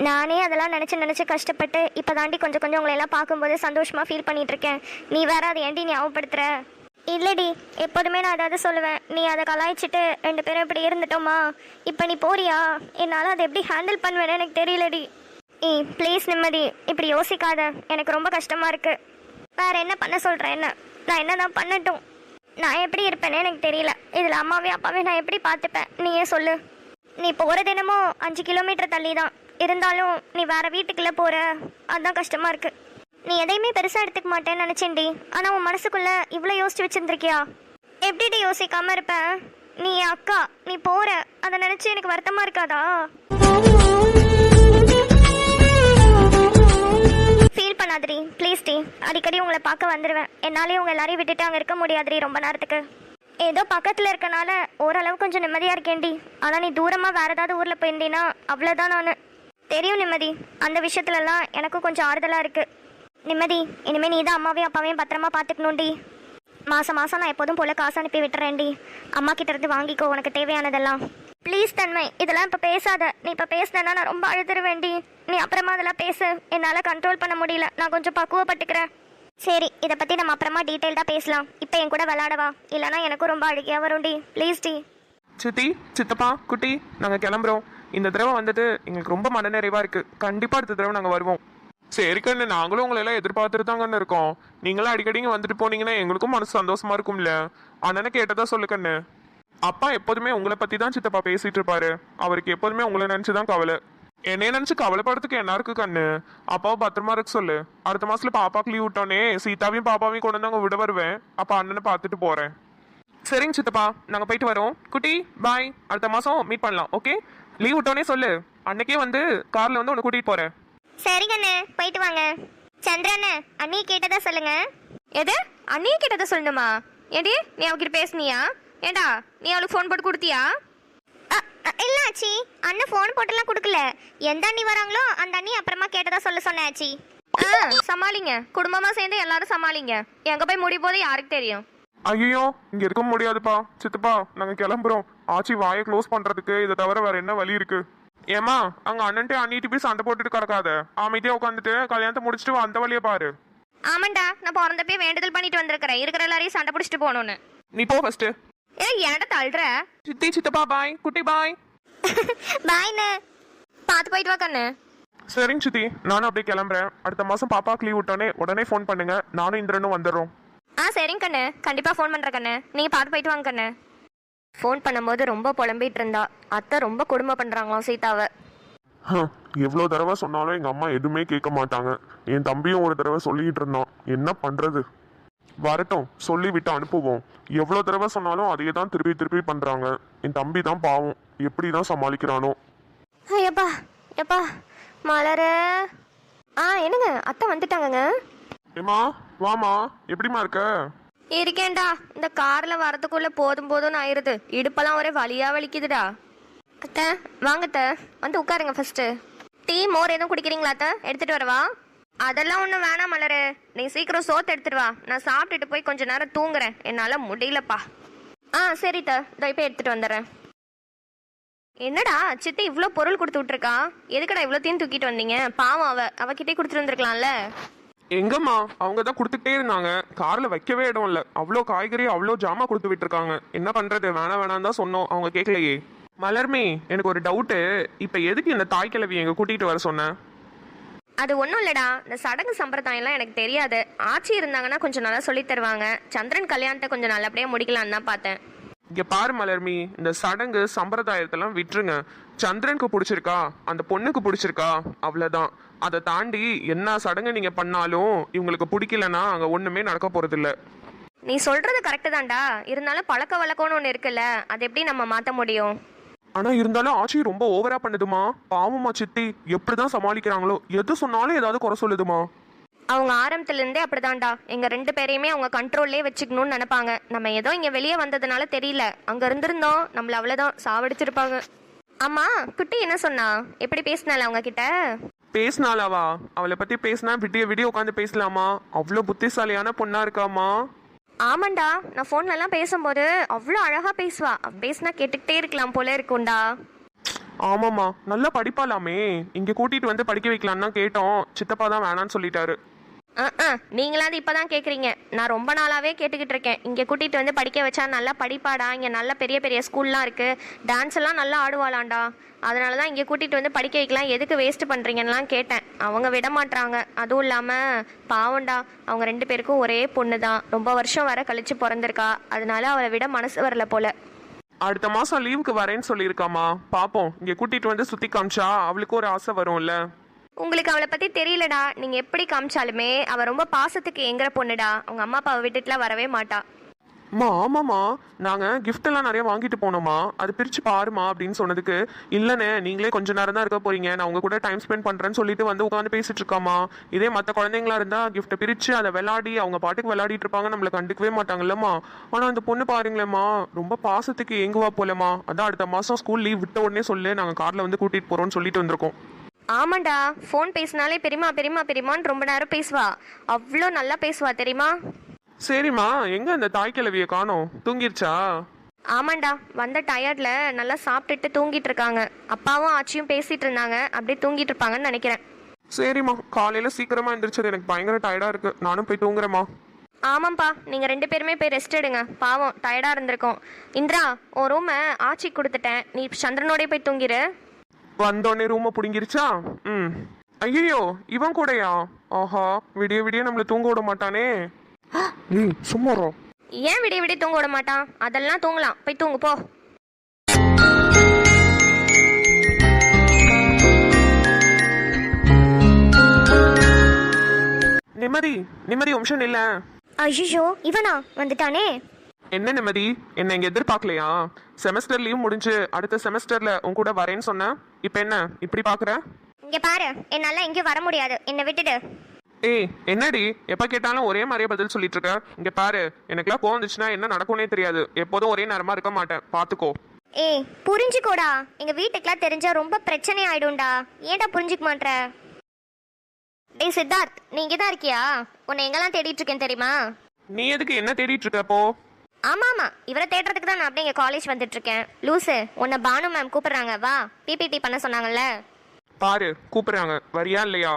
A: நானே அதெல்லாம் நினைச்சு கஷ்டப்பட்டு இப்பதாண்டி கொஞ்சம் கொஞ்சம் உங்களை எல்லாம் பார்க்கும்போது சந்தோஷமா ஃபீல் பண்ணிட்டு இருக்கேன். நீ வேற அதை ஏண்டி ஞாபகப்படுத்துற? இல்லடி, எப்போதுமே நான் ஏதாவது சொல்லுவேன். நீ அதை கலாய்ச்சிட்டு 2 பேரும் இப்படி இருந்துட்டோமா? இப்போ நீ போறியா? என்னால் அதை எப்படி ஹேண்டில் பண்ணுவேன்னு எனக்கு தெரியலடி. ப்ளீஸ் நிம்மதி, இப்படி யோசிக்காத. எனக்கு ரொம்ப கஷ்டமா இருக்கு. வேற என்ன பண்ண சொல்ற? என்ன நான் என்னதான் பண்ணட்டும்? நான் எப்படி இருப்பேன்னு எனக்கு தெரியல. இதில் அம்மாவே அப்பாவே நான் எப்படி பார்த்துப்பேன்? நீயே சொல்லு. நீ போகிறது என்னமோ 5 கிலோமீட்டர் தள்ளி தான் இருந்தாலும் நீ வேற வீட்டுக்குள்ளே போகிற, அதுதான் கஷ்டமாக இருக்கு. நீ எதையுமே பெருசாக எடுத்துக்க மாட்டேன்னு நினச்சேன்டி. ஆனால் உன் மனசுக்குள்ளே இவ்வளோ யோசிச்சு வச்சுருந்துருக்கியா? எப்படிடி யோசிக்காமல் இருப்பேன்? நீ அக்கா, நீ போகிற, அதை நினச்சி எனக்கு வருத்தமாக இருக்காதா? ஃபீல் பண்ணாதடி ப்ளீஸ் டி. அடிக்கடி உங்களை பார்க்க வந்துடுவேன். என்னாலே உங்கள் எல்லாரையும் விட்டுட்டு அங்கே இருக்க முடியாதுடி ரொம்ப நேரத்துக்கு. ஏதோ பக்கத்தில் இருக்கனால ஓரளவு கொஞ்சம் நிம்மதியாக இருக்கேன்டி. ஆனால் நீ தூரமாக வேறு ஏதாவது ஊரில் போயிருந்தீன்னா அவ்வளோதான். நான் தெரியும் நிம்மதி, அந்த விஷயத்துலலாம் எனக்கும் கொஞ்சம் ஆறுதலாக இருக்குது. நிம்மதி, இனிமேல் நீ தான் அம்மாவையும் அப்பாவையும் பத்திரமா பார்த்துக்கணும்டி. மாதம் நான் எப்போதும் போல் காசு அனுப்பி விட்டுறேன்டி. அம்மா கிட்ட இருந்து வாங்கிக்கோ உனக்கு தேவையானதெல்லாம்.
D: ப்ளீஸ் தன்மை, இதெல்லாம் இப்போ பேசாத. நீ இப்போ பேசினா நான் ரொம்ப அழுதுருவேண்டி. நீ அப்புறமா அதெல்லாம் பேசு. என்னால் கண்ட்ரோல் பண்ண முடியல. நான் கொஞ்சம் பக்குவப்பட்டுக்கிறேன். சரி, இதை பற்றி நம்ம அப்புறமா டீட்டெயில்டாக பேசலாம். இப்போ என் கூட விளையாடவா? இல்லைனா எனக்கும் ரொம்ப அழுகையாக வரும்டி. Please D.
C: சித்தி, சித்தப்பா, குட்டி, நாங்கள் கிளம்புறோம். இந்த தடவை வந்துட்டு எங்களுக்கு ரொம்ப மனநிறைவா இருக்கு. கண்டிப்பா அடுத்த தடவை நாங்கள் வருவோம். சரி கண்ணு, நாங்களும் உங்களை எல்லாம் எதிர்பார்த்துட்டு தாங்கன்னு இருக்கோம். நீங்களும் அடிக்கடிங்க வந்துட்டு போனீங்கன்னா எங்களுக்கும் மனசு சந்தோஷமா இருக்கும்ல. அண்ணனை கேட்டதா சொல்லு கண்ணு. அப்பா எப்போதுமே உங்களை பத்தி தான் சித்தப்பா பேசிட்டு இருப்பாரு. அவருக்கு எப்போதுமே உங்களை நினைச்சுதான் கவலை. என்னைய நினைச்சு கவலைப்படுறதுக்கு என்ன இருக்கு கண்ணு? அப்பாவை பத்திரமா இருக்கு சொல்லு. அடுத்த மாசத்துல பாப்பாக்கு லீவ் விட்டோன்னே சீதாவையும் பாப்பாவையும் கொண்டு வந்து அங்க விட வருவேன். அப்ப அண்ணனை பார்த்துட்டு போறேன். சரிங்க சித்தப்பா, நாங்க போயிட்டு வரோம். குட்டி பாய், அடுத்த மாசம் மீட் பண்ணலாம். ஓகே, லீவ் விட்டோன்னே சொல்லு. அன்னைக்கே வந்து கார்ல வந்து உன்னை கூட்டிட்டு போறேன்.
D: சரிங்கண்ணே, போயிட்டு வாங்க. சந்திரண்ணே, அண்ணியை கேட்டதா சொல்லுங்க. எது? அண்ணியை கேட்டதா சொல்லணுமா? ஏடி, நீ அவகிட்ட பேசுனியா? ஏண்டா, நீ அவளுக்கு ஃபோன் போட்டு கொடுத்தியா? இல்ல ஆச்சி, அண்ணன் ஃபோன் போட்டுலாம் கொடுக்கல. எந்த அண்ணி வராங்களோ அந்த அண்ணி அப்புறமா கேட்டதா சொல்ல சொன்னேன் ஆச்சி. சமாளிங்க, குடும்பமா சேர்ந்து எல்லாரும் சமாளிங்க. எங்க போய் முடிய போது யாருக்கு தெரியும்?
C: ஐயோ, இங்க இருக்க முடியாதுப்பா. சித்தப்பா, நாங்க கிளம்புறோம். ஆச்சி வாயை க்ளோஸ் பண்றதுக்கு இதை தவிர வேற என்ன வழி இருக்கு? ஏமா, அங்க அண்ணன்ட்டு அண்ணிட்டு போய் சண்டை போட்டுட்டு கிடக்காத. அமைதியா உட்காந்துட்டு கல்யாணத்தை முடிச்சுட்டு அந்த வழியை பாரு.
D: ஆமாண்டா, நான் பிறந்தப்பே வேண்டுதல் பண்ணிட்டு வந்திருக்கிறேன், இருக்கிற எல்லாரையும் சண்டை பிடிச்சிட்டு போகணும்னு.
C: நீ போ ஃபர்ஸ்ட்.
D: என்னடா தள்ளுற?
C: சித்தி, சித்தப்பா பாய். குட்டி பாய்.
D: பாய்ண்ணே, பார்த்து போயிட்டு வா கண்ணு.
C: சரிங்க சித்தி, நானும் அப்படியே கிளம்புறேன். அடுத்த மாசம் பாப்பாக்கு லீவ் விட்டோன்னே உடனே ஃபோன் பண்ணுங்க. நானும் இந்திரனும் வந்துடுறோம்.
D: சரிங்க கண்ணு, கண்டிப்பா ஃபோன் பண்றேன் கண்ணு. நீங்க பார்த்து போயிட்டு வாங்க கண்ணு. ஃபோன் பண்ணும்போது ரொம்ப புலம்பிட்டு இருந்தா. அத்தை ரொம்ப கொடுமை பண்றாங்களாம் சீதாவை.
C: எவ்வளோ தடவை சொன்னாலும் எங்க அம்மா எதுவுமே கேட்க மாட்டாங்க. என் தம்பியும் ஒரு தடவை சொல்லிட்டு இருந்தான். என்ன பண்றது? வரட்டும், சொல்லி விட்டு அனுப்புவோம். எவ்வளோ தடவை சொன்னாலும் அதையே தான் திருப்பி திருப்பி பண்றாங்க. என் தம்பி தான் பாவம், எப்படி தான் சமாளிக்கிறானோ.
D: ஐயப்பா எப்பா மலர. என்னங்க, அத்தை வந்துட்டாங்கங்க.
C: ஏமா, வாமா, எப்படிமா இருக்க?
D: இருக்கேன்டா. இந்த கார்ல வரதுக்குள்ள போதும் போதும்னு ஆயிருது. இடுப்பெல்லாம் ஒரே வலியா வலிக்குதுடா. அத்தை வாங்க அத்தை, வந்து உட்காருங்க ஃபர்ஸ்ட். டீ மோர் எதுவும் குடிக்கிறீங்களா அத்தை? எடுத்துட்டு வரவா? அதெல்லாம் ஒன்றும் வேணாம் மலரு, நீ சீக்கிரம் சோத்து எடுத்துட்டு வா. நான் சாப்பிட்டுட்டு போய் கொஞ்ச நேரம் தூங்குறேன், என்னால் முடியலப்பா. சரி த, இப்போ எடுத்துட்டு வந்துடுறேன். என்னடா சித்தி இவ்வளோ பொருள் கொடுத்து விட்டுருக்கா? எதுக்கடா இவ்வளோத்தையும் தூக்கிட்டு வந்தீங்க? பாவம், அவகிட்டே கொடுத்துட்டு வந்துருக்கலாம்ல.
C: எங்கம்மா, அவங்க தான் கொடுத்துட்டே இருந்தாங்க. கார்ல வைக்கவே இடம் இல்லை. அவ்வளோ காய்கறி அவ்வளோ ஜாமா கொடுத்து விட்டுருக்காங்க. என்ன பண்றது? வேணாம் தான் சொன்னோம், அவங்க கேட்கலையே. மலர்மி, எனக்கு ஒரு டவுட்டு. இப்போ எதுக்கு இந்த தாய் கிழவி எங்க கூட்டிகிட்டு வர சொன்னேன்?
D: அது ஒன்றும் இல்லைடா, இந்த சடங்கு சம்பிரதாயம்லாம் எனக்கு தெரியாது. ஆட்சி இருந்தாங்கன்னா கொஞ்சம் நல்லா சொல்லி தருவாங்க. சந்திரன் கல்யாணத்தை கொஞ்சம் நல்லபடியாக முடிக்கலான்னு தான் பார்த்தேன்.
C: இங்க பாரு மலர்மி, இந்த சடங்கு சம்பிரதாயத்தெல்லாம் விட்டுருங்க. சந்திரனுக்கு பிடிச்சிருக்கா, அந்த பொண்ணுக்கு பிடிச்சிருக்கா, அவ்வளோதான். அதை தாண்டி என்ன சடங்கு நீங்க பண்ணாலும் இவங்களுக்கு பிடிக்கலன்னா அங்கே ஒன்றுமே நடக்க போறது இல்லை.
D: நீ சொல்றது கரெக்டு தான்டா. இருந்தாலும் பழக்க வழக்கம்னு ஒன்று இருக்குல்ல, அது எப்படி நம்ம மாற்ற முடியும்?
C: ஆனா இருந்தாலும் ஆட்சி ரொம்ப ஓவரா பண்ணுதுமா. பாவமா சித்தி, எப்படிதான் சமாளிக்கிறாங்களோ. எது சொன்னாலும் ஏதாவது குறை சொல்லுதுமா.
D: அவங்க ஆரம்பத்துலேருந்தே அப்படிதான்டா. எங்கள் 2 பேரையுமே அவங்க கண்ட்ரோல்லே வச்சுக்கணும்னு நினைப்பாங்க. நம்ம ஏதோ இங்கே வெளியே வந்ததுனால தெரியல, அங்கே இருந்திருந்தோம் நம்மள அவ்வளோதான் சாவடிச்சிருப்பாங்க. ஆமா, குட்டி என்ன சொன்னா? எப்படி பேசினால அவங்க கிட்ட?
C: பேசினாலாவா? அவளை பத்தி பேசினா விடிய விடிய உட்காந்து பேசலாமா? அவ்வளோ புத்திசாலியான பொண்ணா இருக்காமா.
D: ஆமாண்டா, நான் ஃபோன்லலாம் பேசும்போது அவ்வளோ அழகாக பேசுவா. பேசினா கேட்டுக்கிட்டே இருக்கலாம் போல இருக்கும்டா.
C: ஆமாம்மா, நல்லா படிப்பாலாமே. இங்கே கூட்டிட்டு வந்து படிக்க வைக்கலான்னு தான் கேட்டோம். சித்தப்பா தான் வேணான்னு சொல்லிட்டாரு.
D: நீங்களாவது இப்போ தான் கேட்குறீங்க. நான் ரொம்ப நாளாகவே கேட்டுக்கிட்டு இருக்கேன். இங்கே கூட்டிகிட்டு வந்து படிக்க வச்சா நல்லா படிப்பாடா. இங்கே நல்ல பெரிய பெரிய ஸ்கூல்லாம் இருக்குது, டான்ஸ் எல்லாம் நல்லா ஆடுவாளாண்டா. அதனால தான் இங்கே கூட்டிகிட்டு வந்து படிக்க வைக்கலாம், எதுக்கு வேஸ்ட் பண்ணுறீங்கன்னெலாம் கேட்டேன். அவங்க விட மாட்டாங்க. அதுவும் இல்லாமல் பாவண்டா, அவங்க 2 பேருக்கும் ஒரே பொண்ணு தான். ரொம்ப வருஷம் வர கழிச்சு பிறந்திருக்கா. அதனால அவளை விட மனசு வரல போல.
C: அடுத்த மாசம் லீவுக்கு வரேன்னு சொல்லியிருக்காமா. பாப்போம், இங்கே கூட்டிட்டு வந்து சுத்தி காமிச்சா அவளுக்கு ஒரு ஆசை வரும்ல.
D: உங்களுக்கு அவளை பற்றி தெரியலடா. நீங்கள் எப்படி காமிச்சாலுமே அவள் ரொம்ப பாசத்துக்கு எங்கிற பொண்ணுடா. அவங்க அம்மா அப்பாவை விட்டுட்டுலாம் வரவே மாட்டா.
C: அம்மா, ஆமாம்மா, நாங்கள் கிஃப்ட் எல்லாம் நிறைய வாங்கிட்டு போனோமா, அது பிரித்து பாருமா அப்படின்னு சொன்னதுக்கு, இல்லைண்ணே நீங்களே கொஞ்ச நேரம் தான் இருக்க போறீங்க, நான் உங்க கூட டைம் ஸ்பெண்ட் பண்ணுறேன்னு சொல்லிட்டு வந்து உட்காந்து பேசிட்டு இருக்காமா. இதே மற்ற குழந்தைங்களா இருந்தால் கிஃப்ட்டை பிரித்து அதை விளையாடி அவங்க பாட்டுக்கு விளையாடிட்டு இருப்பாங்க, நம்மளை கண்டுக்கவே மாட்டாங்கல்லம்மா. ஆனால் அந்த பொண்ணு பாருங்களேம்மா, ரொம்ப பாசத்துக்கு ஏங்குவா போலம்மா. அதான் அடுத்த மாதம் ஸ்கூல் லீவ் விட்ட உடனே சொல்லு, நாங்கள் காரில் வந்து கூட்டிகிட்டு போகிறோம்னு சொல்லிட்டு வந்திருக்கோம்.
D: ஆமாண்டா, ஃபோன் பேசினாலே பெரியமா பெரியமா பெரியமான்னு ரொம்ப நேரம் பேசுவா. அவ்வளோ நல்லா பேசுவா தெரியுமா.
C: சரிம்மா, எங்க அந்த தாய் கிழவியை காணோம்? தூங்கிருச்சா?
D: ஆமாண்டா, வந்த டயர்ட்ல நல்லா சாப்பிட்டுட்டு தூங்கிட்டு இருக்காங்க. அப்பாவும் ஆச்சியும் பேசிட்டு இருந்தாங்க, அப்படியே தூங்கிட்டு இருப்பாங்கன்னு நினைக்கிறேன்.
C: சரிம்மா, காலையில சீக்கிரமா எந்திரிச்சது எனக்கு பயங்கர டயர்டா இருக்கு. நானும் போய் தூங்குறேம்மா.
D: ஆமாப்பா, நீங்க 2 பேருமே போய் ரெஸ்ட் எடுங்க. பாவம் டயர்டா இருந்திருக்கும். இந்திரா, உன் ரூமை ஆச்சி கொடுத்துட்டேன், நீ சந்திரனோடய போய் தூங்கிரு.
C: வந்தோடனே ரூமை பிடுங்கிருச்சா? ம். ஐயோ, இவன் கூடயா? ஆஹா, விடிய விடிய நம்மள தூங்க விட மாட்டானே. ஏய் சும்மாரோ.
D: ஏன் விடிய விடிய தூங்க விட மாட்டான்? அதெல்லாம் தூங்கலாம், போய் தூங்கு போ.
C: நிம்மதி நிம்மதி நிமிஷம் இல்ல.
A: ஐயோ, இவனா வந்துட்டானே.
C: என்ன நிம்மதி, என்ன இங்க எதிர்பார்க்கலையா? செமஸ்டர் லீவ் முடிஞ்சு அடுத்த செமஸ்டர்ல உன் கூட வரேன்னு சொன்னேன். இப்ப என்ன இப்படி பாக்குற?
A: இங்க பாரு, என்னால எங்கேயும் வர முடியாது, என்னை விட்டுடு.
C: ஏய் என்னடி எப்ப கேட்டாலும் ஒரே மாதிரியே பதில் சொல்லிட்டு இருக்க? இங்க பாரு, எனக்குலாம் கோவம் வந்துச்சுன்னா என்ன நடக்கும்னே தெரியாது. எப்போதும் ஒரே நேரமா இருக்க மாட்டேன், பாத்துக்கோ.
A: ஏய் புரிஞ்சுக்கோடா, எங்க வீட்டுக்குலாம் தெரிஞ்சா ரொம்ப பிரச்சனை ஆயிடும்டா. ஏன்டா புரிஞ்சுக்க மாட்ற? டேய் சித்தார்த், நீ இங்கதான் இருக்கியா? உன்னை எங்கெல்லாம் தேடிட்டு இருக்கேன் தெரியுமா?
C: நீ எதுக்கு என்ன தேடிட்டு இருக்க அப்போ?
A: ஆமா ஆமா, இவரை தேடுறதுக்கு தான் நான் அப்படியே இங்க காலேஜ் வந்துட்டு இருக்கேன். லூசு, உன்னை பானு மேம் கூப்பிடுறாங்க, வா பிபிடி பண்ண சொன்னாங்கல்ல.
C: பாரு கூப்பிடுறாங்க, வரியா இல்லையா?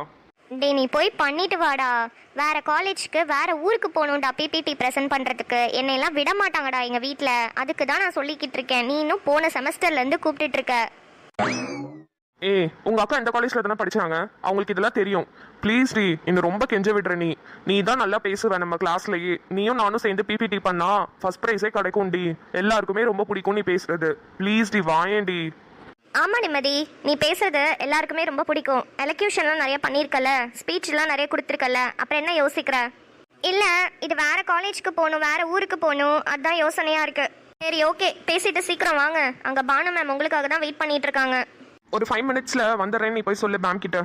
A: டேய் நீ போய் பண்ணிட்டு வாடா. வேற காலேஜ்க்கு வேற ஊருக்கு போகணும்டா பிபிடி ப்ரெசென்ட் பண்றதுக்கு. என்னையெல்லாம் விட மாட்டாங்கடா எங்க வீட்ல. அதுக்கு தான் நான் சொல்லிக்கிட்டு இருக்கேன். நீ இன்னும் போன செமஸ்டர்ல இருந்து கூப்பிட்டுட்டு இருக்க.
C: ஏய் உங்க அக்கா எந்த காலேஜ்ல தானே படிச்சாங்க, அவங்களுக்கு இதெல்லாம் தெரியும். ப்ளீஸ் டி, என்ன ரொம்ப கெஞ்ச விடுற. நீ தான் நல்லா பேசுவ நம்ம கிளாஸ்லயே. நீயும் நானும் சேர்ந்து பிபிடி பண்ணா ஃபர்ஸ்ட் ப்ரைஸே கிடைக்கும் டி. எல்லாருக்குமே ரொம்ப பிடிக்கும் நீ பேசுறது. ப்ளீஸ் டி, வாயேன் டி.
A: ஆமா நிம்மதி, நீ பேசுறது எல்லாருக்குமே ரொம்ப பிடிக்கும். எலக்யூஷன்லாம் நிறைய பண்ணியிருக்கல, ஸ்பீச்லாம் நிறைய கொடுத்துருக்கல, அப்புறம் என்ன யோசிக்கிற? இல்ல, இது வேற காலேஜ்க்கு போகணும், வேற ஊருக்கு போகணும், அதான் யோசனையா இருக்கு. சரி ஓகே, பேசிட்டு சீக்கிரம் வாங்க. அங்க பானு மேம் உங்களுக்காக தான் வெயிட் பண்ணிட்டு இருக்காங்க.
C: ஒரு 5 மினிட்ஸ்ல வந்துடுறேன், நீ போய் சொல்லு மேம் கிட்ட.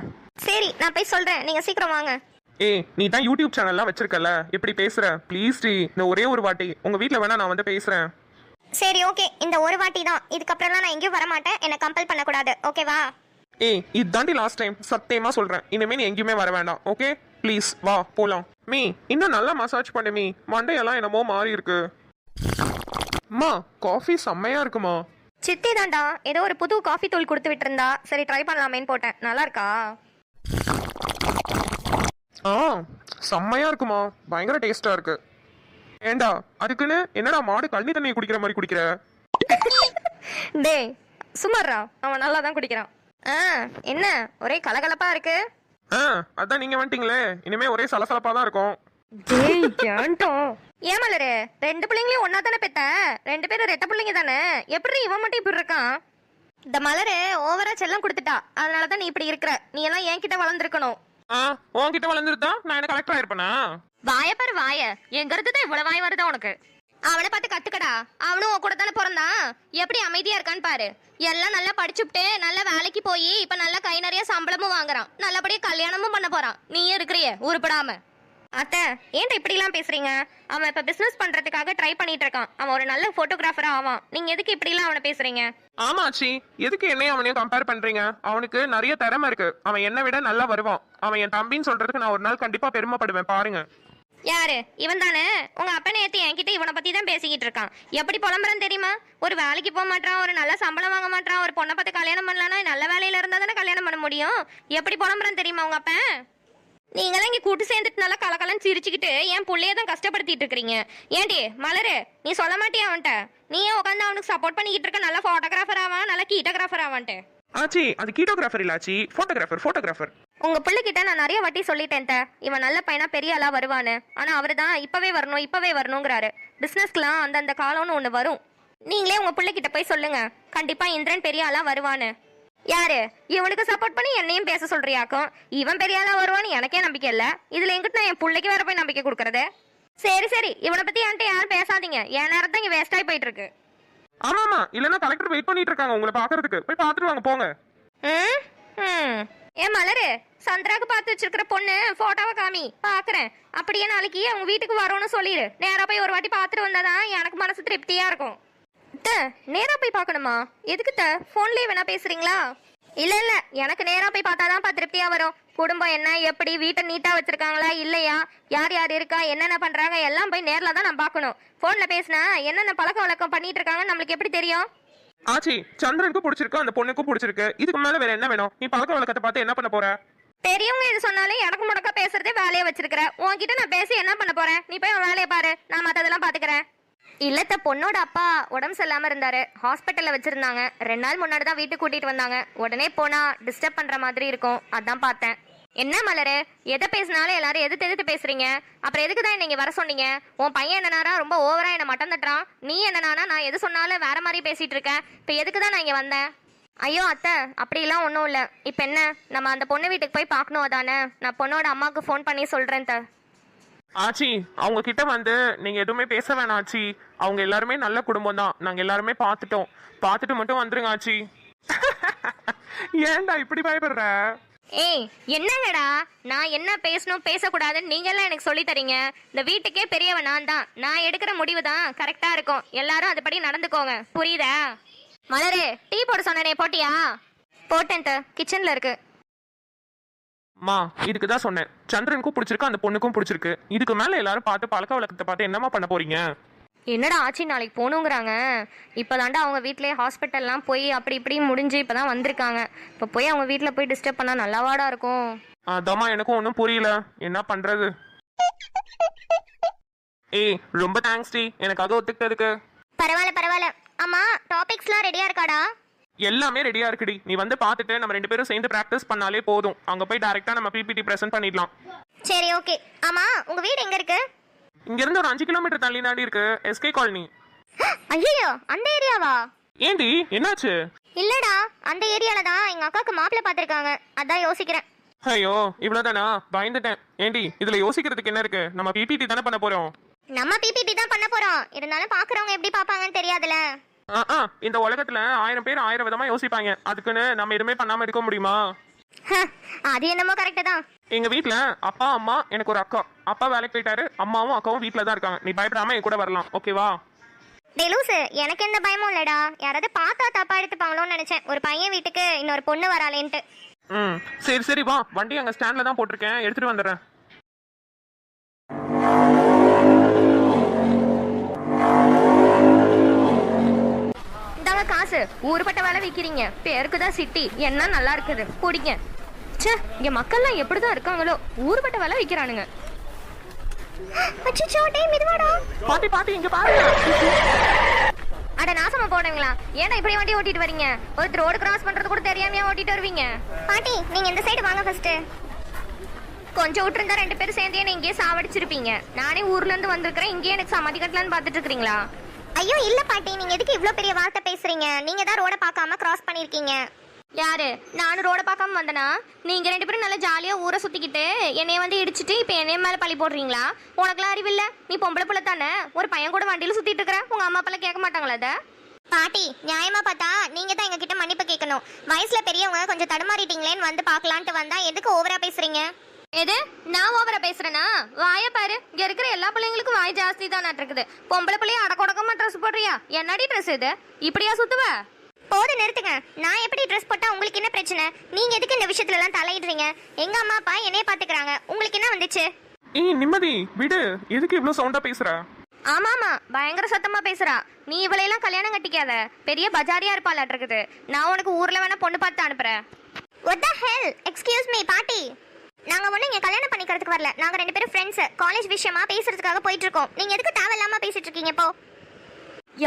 A: சரி நான் போய் சொல்றேன், நீங்க சீக்கிரம் வாங்க.
C: ஏய் நீ தான் யூடியூப் சேனல்லாம் வச்சிருக்கல, எப்படி பேசுற? ப்ளீஸ் டி, இந்த ஒரே ஒரு வாட்டி உங்க வீட்ல வேணா நான் வந்து பேசுறேன்.
A: சரி ஓகே, இந்த ஒரு வாட்டி தான், இதுக்கப்புறம்லாம் நான் எங்கேயும் வர மாட்டேன். என்ன கம்பல் பண்ணக்கூடாது, ஓகேவா?
C: ஏய் இதுதாண்டி லாஸ்ட் டைம், சத்தியமா சொல்றேன். இனிமே நீ எங்கேயுமே வர வேண்டாம், ஓகே? ப்ளீஸ் வா போலாம். மீ இன்னும் நல்லா மசாஜ் பண்ணு மீ, மண்டையெல்லாம் என்னமோ மாறி இருக்கு. அம்மா காஃபி செம்மையா இருக்குமா?
D: சித்தி தாண்டா ஏதோ ஒரு புது காஃபி தூள் கொடுத்து விட்டு இருந்தா, சரி ட்ரை பண்ணலாமேன்னு போட்டேன். நல்லா இருக்கா?
C: ஆ செம்மையா இருக்குமா, பயங்கர டேஸ்டா இருக்கு. ஏண்டா அதுக்குன்னு என்னடா மாடு கழனி தண்ணியை குடிக்கிற மாதிரி குடிக்கிற?
D: டேய் சுமாரா, அவன் நல்லா தான் குடிக்கிறான். என்ன ஒரே கலகலப்பா இருக்கு?
C: அதான் நீங்க வந்துட்டீங்களே, இனிமே ஒரே சலசலப்பா தான் இருக்கும்.
D: டேய் ஏன்டோம். ஏன் மலரு, 2 பிள்ளைங்களையும் ஒன்னா தானே பெத்த? 2 பேரும் ரெட்ட பிள்ளைங்க தானே, எப்படி இவன் மட்டும் இப்படி இருக்கான்? இந்த மலரு ஓவரா செல்லம் கொடுத்துட்டா, அதனாலதான் நீ இப்படி இருக்கிற. நீ எல்லாம் என்கிட்ட வளர்ந்துருக்கணும்.
C: உன்கிட்ட வளர்ந்துருந்தா நான் என்ன கலெக்டர் ஆயிருப்பேனா?
D: வாய பாரு வாய, எங்க இருந்துதான் இவ்வளவு வாய் வருதா உனக்கு? அவனை பார்த்து கத்துக்கடா, அவனும் உன் கூட தானே பிறந்தான். எப்படி அமைதியா இருக்கான்னு பாரு. எல்லாம் நல்லா படிச்சுட்டு நல்ல வேலைக்கு போய் இப்ப நல்லா கை நிறைய சம்பளமும் வாங்குறான், நல்லபடியா கல்யாணமும் பண்ண போறான். நீயே இருக்கிறிய உருப்படாம. அத்தை ஏன்டா இப்படி எல்லாம் பேசுறீங்க? அவன் இப்ப பிசினஸ் பண்றதுக்காக ட்ரை பண்ணிட்டு இருக்கான். அவன் ஒரு நல்ல போட்டோகிராஃபரா ஆவான். நீங்க எதுக்கு இப்படி எல்லாம் அவனை பேசுறீங்க?
C: ஆமாச்சி, எதுக்கு என்னையும் அவனையும் கம்பேர் பண்றீங்க? அவனுக்கு நிறைய திறமை இருக்கு, அவன் என்னை விட நல்லா வருவான். அவன் என் தம்பின்னு சொல்றதுக்கு நான் ஒரு நாள் கண்டிப்பா பெருமைப்படுவேன், பாருங்க.
D: யாரு இவன் தானே? உங்க அப்பா நேத்து என்கிட்ட இவனை பத்தி தான் பேசிக்கிட்டு இருக்கான். எப்படி புலம்புறான் தெரியுமா? ஒரு வேலைக்கு போக மாட்டான், ஒரு நல்ல சம்பளம் வாங்க மாட்டான், ஒரு பொண்ணை பார்த்து கல்யாணம் பண்ணலான்னா நல்ல வேலையில இருந்தா தானே கல்யாணம் பண்ண முடியும். எப்படி புலம்புறான் தெரியுமா உங்க அப்பா? நீங்களாம் இங்க கூட்டு சேர்ந்துட்டு நல்லா கலக்கலன்னு சிரிச்சுக்கிட்டு என் புள்ளைய தான் கஷ்டப்படுத்திட்டு இருக்கீங்க. ஏன்டி மலரு, நீ சொல்ல மாட்டியா அவன்கிட்ட? நீயே உட்காந்து அவனுக்கு சப்போர்ட் பண்ணிக்கிட்டு இருக்க, நல்ல போட்டோகிராஃபர் ஆவான், நல்ல கீட்டோகிராஃபர் ஆவான்ட்டு.
C: ஆச்சி அது கீட்டோகிராஃபர் இல்ல ஆச்சி, போட்டோகிராஃபர்.
D: உங்க பிள்ளைகிட்ட நான் நிறைய வாட்டி சொல்லிட்டேன் த, இவன் நல்ல பையனா பெரிய ஆளா வருவான்னு. ஆனா அவரு தான் இப்பவே வரணுங்கிறாரு. பிசினஸ்க்குலாம் அந்தந்த காலம்னு ஒண்ணு வரும். நீங்களே உங்க பிள்ளைகிட்ட போய் சொல்லுங்க, கண்டிப்பா இந்திரன் பெரிய ஆளா வருவான்னு. யாரு இவனுக்கு சப்போர்ட் பண்ணி என்னையும் பேச சொல்றியாக்கும்? இவன் பெரிய ஆளா வருவான்னு எனக்கே நம்பிக்கை இல்ல, இதுல எங்கிட்ட நான் என் பிள்ளைக்கு வேற போய் நம்பிக்கை கொடுக்கறது? சரி இவனை பத்தி என்கிட்ட யாரும் பேசாதீங்க, என் நேரத்தை இங்க வேஸ்ட் ஆகி போயிட்டு இருக்கு.
C: ஆமாமா, இல்லன்னா கலெக்டர் வெயிட் பண்ணிட்டு இருக்காங்க உங்களை பாக்குறதுக்கு, போய் பாத்துட்டு வாங்க போங்க.
D: ஏன் மலரு, சந்திராக்கு பார்த்து வச்சிருக்கிற பொண்ணு போட்டோவை காமி, பாக்குறேன். அப்படியே நாளைக்கு அவங்க வீட்டுக்கு வரோன்னு சொல்லிடு. நேரா போய் ஒரு வாட்டி பாத்துட்டு வந்தாதான் எனக்கு மனசு திருப்தியா இருக்கும். நேரா போய் பார்க்கணுமா? எதுக்கு த? போன்லயே வேணா பேசுறீங்களா? இல்ல இல்ல, எனக்கு நேரா போய் பார்த்தாதான் திருப்தியா வரும். குடும்பம் என்ன, எப்படி, வீட்டை நீட்டா வச்சிருக்காங்களா இல்லையா, யார் யார் இருக்கா, என்னென்ன பண்றாங்க எல்லாம் போய் நேர்ல தான் நான் பார்க்கணும். போன்ல பேசினா என்னென்ன பழக்க வழக்கம் பண்ணிட்டு இருக்காங்க நம்மளுக்கு எப்படி தெரியும்?
C: ஆச்சி, சந்திரனுக்கு பிடிச்சிருக்கு, அந்த பொண்ணுக்கும் பிடிச்சிருக்கு. இதுக்கு மேல வேற என்ன வேணும்? நீ பழக்க வழக்கத்தை பார்த்து என்ன பண்ண போற?
D: பெரியவங்க எது சொன்னாலும் எனக்கு முடக்க பேசுறதே வேலையை வச்சிருக்கிற. உன்கிட்ட நான் பேசி என்ன பண்ண போறேன்? நீ போய் உன் வேலையை பாரு, நான் மத்ததெல்லாம் பாத்துக்கிறேன். இல்லத்த பொண்ணோட அப்பா உடம்பு சரியில்லாம இருந்தாரு, ஹாஸ்பிட்டல்ல வச்சிருந்தாங்க. 2 நாள் முன்னாடி தான் வீட்டுக்கு கூட்டிட்டு வந்தாங்க. உடனே போனா டிஸ்டர்ப் பண்ற மாதிரி இருக்கும், அதான் பார்த்தேன். என்ன மலரு, எதை பேசினாலும் எல்லாரும் எதிர்த்து பேசுறீங்க. அப்புறம் எதுக்கு தான் நீங்க வர சொன்னீங்க? உன் பையன் என்னன்னா ரொம்ப ஓவரா என்ன மட்டம் தட்டுறான். நீ என்னன்னா நான் எது சொன்னாலும் வேற மாதிரி பேசிட்டு இருக்கேன். இப்ப எதுக்கு தான் நான் இங்க வந்தேன்? ஐயோ அத்தை, அப்படிலாம் ஒன்றும் இல்லை. இப்போ என்ன, நம்ம அந்த பொண்ணு வீட்டுக்கு போய் பார்க்கணும் அதானே? நான் பொண்ணோட அம்மாவுக்கு ஃபோன் பண்ணி சொல்கிறேன் த.
C: ஆச்சி, அவங்க கிட்ட வந்து நீங்க எதுவுமே பேச வேணாம் ஆச்சி. அவங்க எல்லாருமே நல்ல குடும்பம் தான், நாங்க எல்லாருமே பார்த்துட்டோம். பார்த்துட்டு மட்டும் வந்துருங்க ஆச்சி. ஏன்டா இப்படி பயப்படுற?
D: ஏய் என்னங்கடா, நான் என்ன பேசணும் பேசக்கூடாதுன்னு நீங்கெல்லாம் எனக்கு சொல்லி தரீங்க. இந்த வீட்டுக்கே பெரியவன் நான் தான். நான் எடுக்கிற முடிவு தான் கரெக்டாக இருக்கும். எல்லாரும் அதுபடி நடந்துக்கோங்க, புரியுதா? மலரு, டீ போட சொன்னனே, போட்டியா? போட்டேன் த, கிச்சன்ல இருக்கு.
C: மா, இதுக்கு தான் சொன்னேன். சந்திரனுக்கும் பிடிச்சிருக்கு, அந்த பொண்ணுக்கும் பிடிச்சிருக்கு. இதுக்கு மேல எல்லாரும் பார்த்து பழக்க வழக்கத்தை பார்த்து என்னமா பண்ண போறீங்க?
D: என்னடா ஆச்சி, நாளைக்கு போகணுங்கிறாங்க. இப்போதாண்டா அவங்க வீட்டிலேயே ஹாஸ்பிட்டல்லாம் போய் அப்படி இப்படி முடிஞ்சு இப்போதான் வந்திருக்காங்க. இப்போ போய் அவங்க வீட்டில் போய் டிஸ்டர்ப் பண்ணால் நல்லாவாடா இருக்கும்.
C: அதாம்மா, எனக்கும் ஒன்றும் புரியல, என்ன பண்றது. ஏய், ரொம்ப தேங்க்ஸ் டி, எனக்காக ஒத்துக்கிட்டதுக்கு.
A: பரவாயில்ல பரவாயில்ல. ஆமா, டாபிக்ஸ்லாம் ரெடியா இருக்காடா?
C: எல்லாமே ரெடியா இருக்குடி. நீ வந்து பார்த்துட்டு நம்ம 2 பேரும் சேர்ந்து பிராக்டிஸ் பண்ணாலே போதும். அங்க போய் டைரக்டா நம்ம பிபிடி பிரசன்ட் பண்ணிடலாம்.
A: சரி ஓகே. ஆமா, உங்க வீடு எங்க இருக்கு?
C: இங்க இருந்து ஒரு 5 கிலோமீட்டர் தள்ளி நாடி இருக்கு, எஸ்கே காலனி.
A: ஐயோ, அந்த ஏரியாவா?
C: ஏண்டி, என்னாச்சு?
A: இல்லடா, அந்த ஏரியால தான் எங்க அக்காக்கு மாப்பிள்ளை பார்த்திருக்காங்க, அதான் யோசிக்கிறேன்.
C: ஐயோ, இவ்வளவுதானா? பயந்துட்டேன். ஏண்டி, இதுல யோசிக்கிறதுக்கு என்ன இருக்கு? நம்ம பிபிடி தானே பண்ண போறோம்.
A: நம்ம பிபிடி தான் பண்ண போறோம். இருந்தாலும் பாக்குறவங்க எப்படி பாப்பாங்கன்னு தெரியாதுல.
C: இந்த உலகத்துல 1000 பேர் 1000 விதமா யோசிப்பாங்க. அதுக்குன்னு நம்ம எதுவுமே பண்ணாம இருக்க முடியுமா?
A: அது என்னமோ கரெக்ட் தான்.
C: எங்க வீட்ல அப்பா, அம்மா, எனக்கு ஒரு அக்கா. அப்பா வேலைக்கு போயிட்டாரு, அம்மாவும் அக்காவும் வீட்ல தான் இருக்காங்க. நீ பயப்படாம என் கூட வரலாம், ஓகேவா?
A: டெலூஸ், எனக்கு எந்த பயமும் இல்லடா. யாராவது பார்த்தா தப்பா எடுத்துப்பாங்களோன்னு நினைச்சேன். ஒரு பையன் வீட்டுக்கு இன்னொரு பொண்ணு வராளேன்ட்டு.
C: சரி சரி வா, வண்டி அங்க ஸ்டாண்ட்ல தான் போட்டிருக்கேன், எடுத்துட்டு வந்துடுறேன்.
D: இந்தாங்க காசு. ஊருப்பட்ட வேலை விற்கிறீங்க, பேருக்கு தான் சிட்டி. என்ன நல்லா இருக்குது, பிடிங்க. ச்சே, இங்க மக்கள்லாம் எப்படிதான் இருக்காங்களோ, ஊருப்பட்ட வேலை விற்கிறானுங்க.
A: அச்சச்சோ, டேய் மெதுவாடா.
C: பாட்டி பாட்டி, இங்க பாருங்க.
D: அட நாசமா போடுங்களா, ஏன்னா இப்படி வண்டி ஓட்டிட்டு வரீங்க? ஒருத்தர் ரோடு கிராஸ் பண்றது கூட தெரியாமையா ஓட்டிட்டு வருவீங்க?
A: பாட்டி, நீங்க இந்த சைடு வாங்க ஃபர்ஸ்ட்.
D: கொஞ்சம் விட்டுருந்தா 2 பேரும் சேர்ந்து என்ன இங்கேயே சாவடிச்சிருப்பீங்க. நானே ஊர்ல இருந்து வந்திருக்கிறேன், இங்கேயே எனக்கு சமாதி கட்டலான்னு பாத்துட்டு இருக்கீங்களா?
A: ஐயோ இல்ல பாட்டி, நீங்க எதுக்கு இவ்ளோ பெரிய வார்த்தை பேசுறீங்க? நீங்க தான் ரோட பார்க்காம கிராஸ் பண்ணிருக்கீங்க.
D: யாரு? நானும் ரோட பார்க்காம வந்தனா? நீங்க 2 பேரும் நல்லா ஜாலியா ஊரை சுத்திக்கிட்டு என்னைய வந்து இடிச்சிட்டு இப்ப என்னைய மேல பழி போடுறீங்களா? உனக்குலாம் அறிவில்ல? நீ பொம்பளை புள்ள தானே, ஒரு பையன் கூட வண்டியில சுத்திட்டு இருக்கிற. உங்க அம்மா அப்பா கேட்க மாட்டாங்களா அத?
A: பாட்டி, நியாயமா பார்த்தா நீங்க தான் எங்க கிட்ட மன்னிப்பு கேட்கணும். வயசுல பெரியவங்க கொஞ்சம் தடுமாறிட்டீங்களேன்னு வந்து பார்க்கலான்ட்டு வந்தா எதுக்கு ஓவரா பேசுறீங்க?
D: எது? நான் ஓவரா பேசுறேனா? வாய பாரு, இங்க இருக்கிற எல்லா பிள்ளைங்களுக்கும் வாய் ஜாஸ்தி தான் இருக்குது. பொம்பளை பிள்ளைய அடக்கொடக்கமா ட்ரெஸ் போடுறியா? என்னடி ட்ரெஸ் இது? இப்படியா சுத்துவ?
A: போது நிறுத்துங்க. நான் எப்படி ட்ரெஸ் போட்டா உங்களுக்கு என்ன பிரச்சனை? நீங்க எதுக்கு இந்த விஷயத்துல எல்லாம் தலையிடுறீங்க? எங்க அம்மா அப்பா என்னைய பாத்துக்கிறாங்க, உங்களுக்கு என்ன வந்துச்சு?
C: ஏய் நிம்மதி, விடு. எதுக்கு இவ்ளோ சவுண்டா பேசுற?
D: ஆமாமா, பயங்கர சத்தமா பேசுறா. நீ இவளையெல்லாம் கல்யாணம் கட்டிக்காத, பெரிய பஜாரியா இருப்பாளாட்டு இருக்குது. நான் உனக்கு ஊர்ல வேணா பொண்ணு பார்த்து அனுப்புறேன்.
A: What the hell? Excuse me பாட்டி. நாங்க ஒண்ணு இங்க கல்யாணம் பண்ணிக்கிறதுக்கு வரல. நாங்க 2 பேரும் ஃப்ரெண்ட்ஸ். காலேஜ் விஷயமா பேசுறதுக்காக போயிட்டு இருக்கோம். நீங்க எதுக்கு தேவையில்லாம பேசிட்டு இருக்கீங்க இப்போ?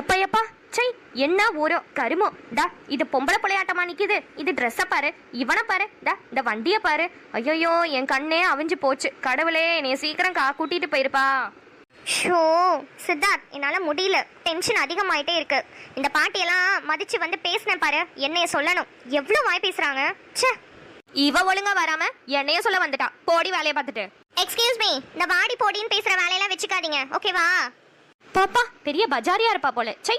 D: எப்பா எப்பா, சை, என்ன ஊரோ கருமோ. டா, இது பொம்பளை புள்ளையாட்டமா நிக்குது. இது ட்ரெஸ்ஸ பாரு, இவனை பாரு, டா இந்த வண்டிய பாரு. ஐயோ, என் கண்ணே அவிஞ்சு போச்சு. கடவுளே, நீ சீக்கிரம் கூட்டிட்டு போயிருப்பா.
A: ஷோ சித்தார்த், என்னால முடியல. டென்ஷன் அதிகமாயிட்டே இருக்கு. இந்த பாட்டியெல்லாம் மதிச்சு வந்து பேசினேன் பாரு, என்னைய சொல்லணும். எவ்வளவு வாய் பேசுறாங்க. ச்சே.
D: இவ ஒழுங்கா வராம என்னைய சொல்ல வந்துட்டா. போடி வேலைய பார்த்துட்டு.
A: எக்ஸ்கியூஸ் மீ, இந்த வாடி போடின்னு பேசுற வேலையெல்லாம் வச்சுக்காதீங்க, ஓகேவா?
D: பாப்பா பெரிய பஜாரியா இருப்பா போல. சை.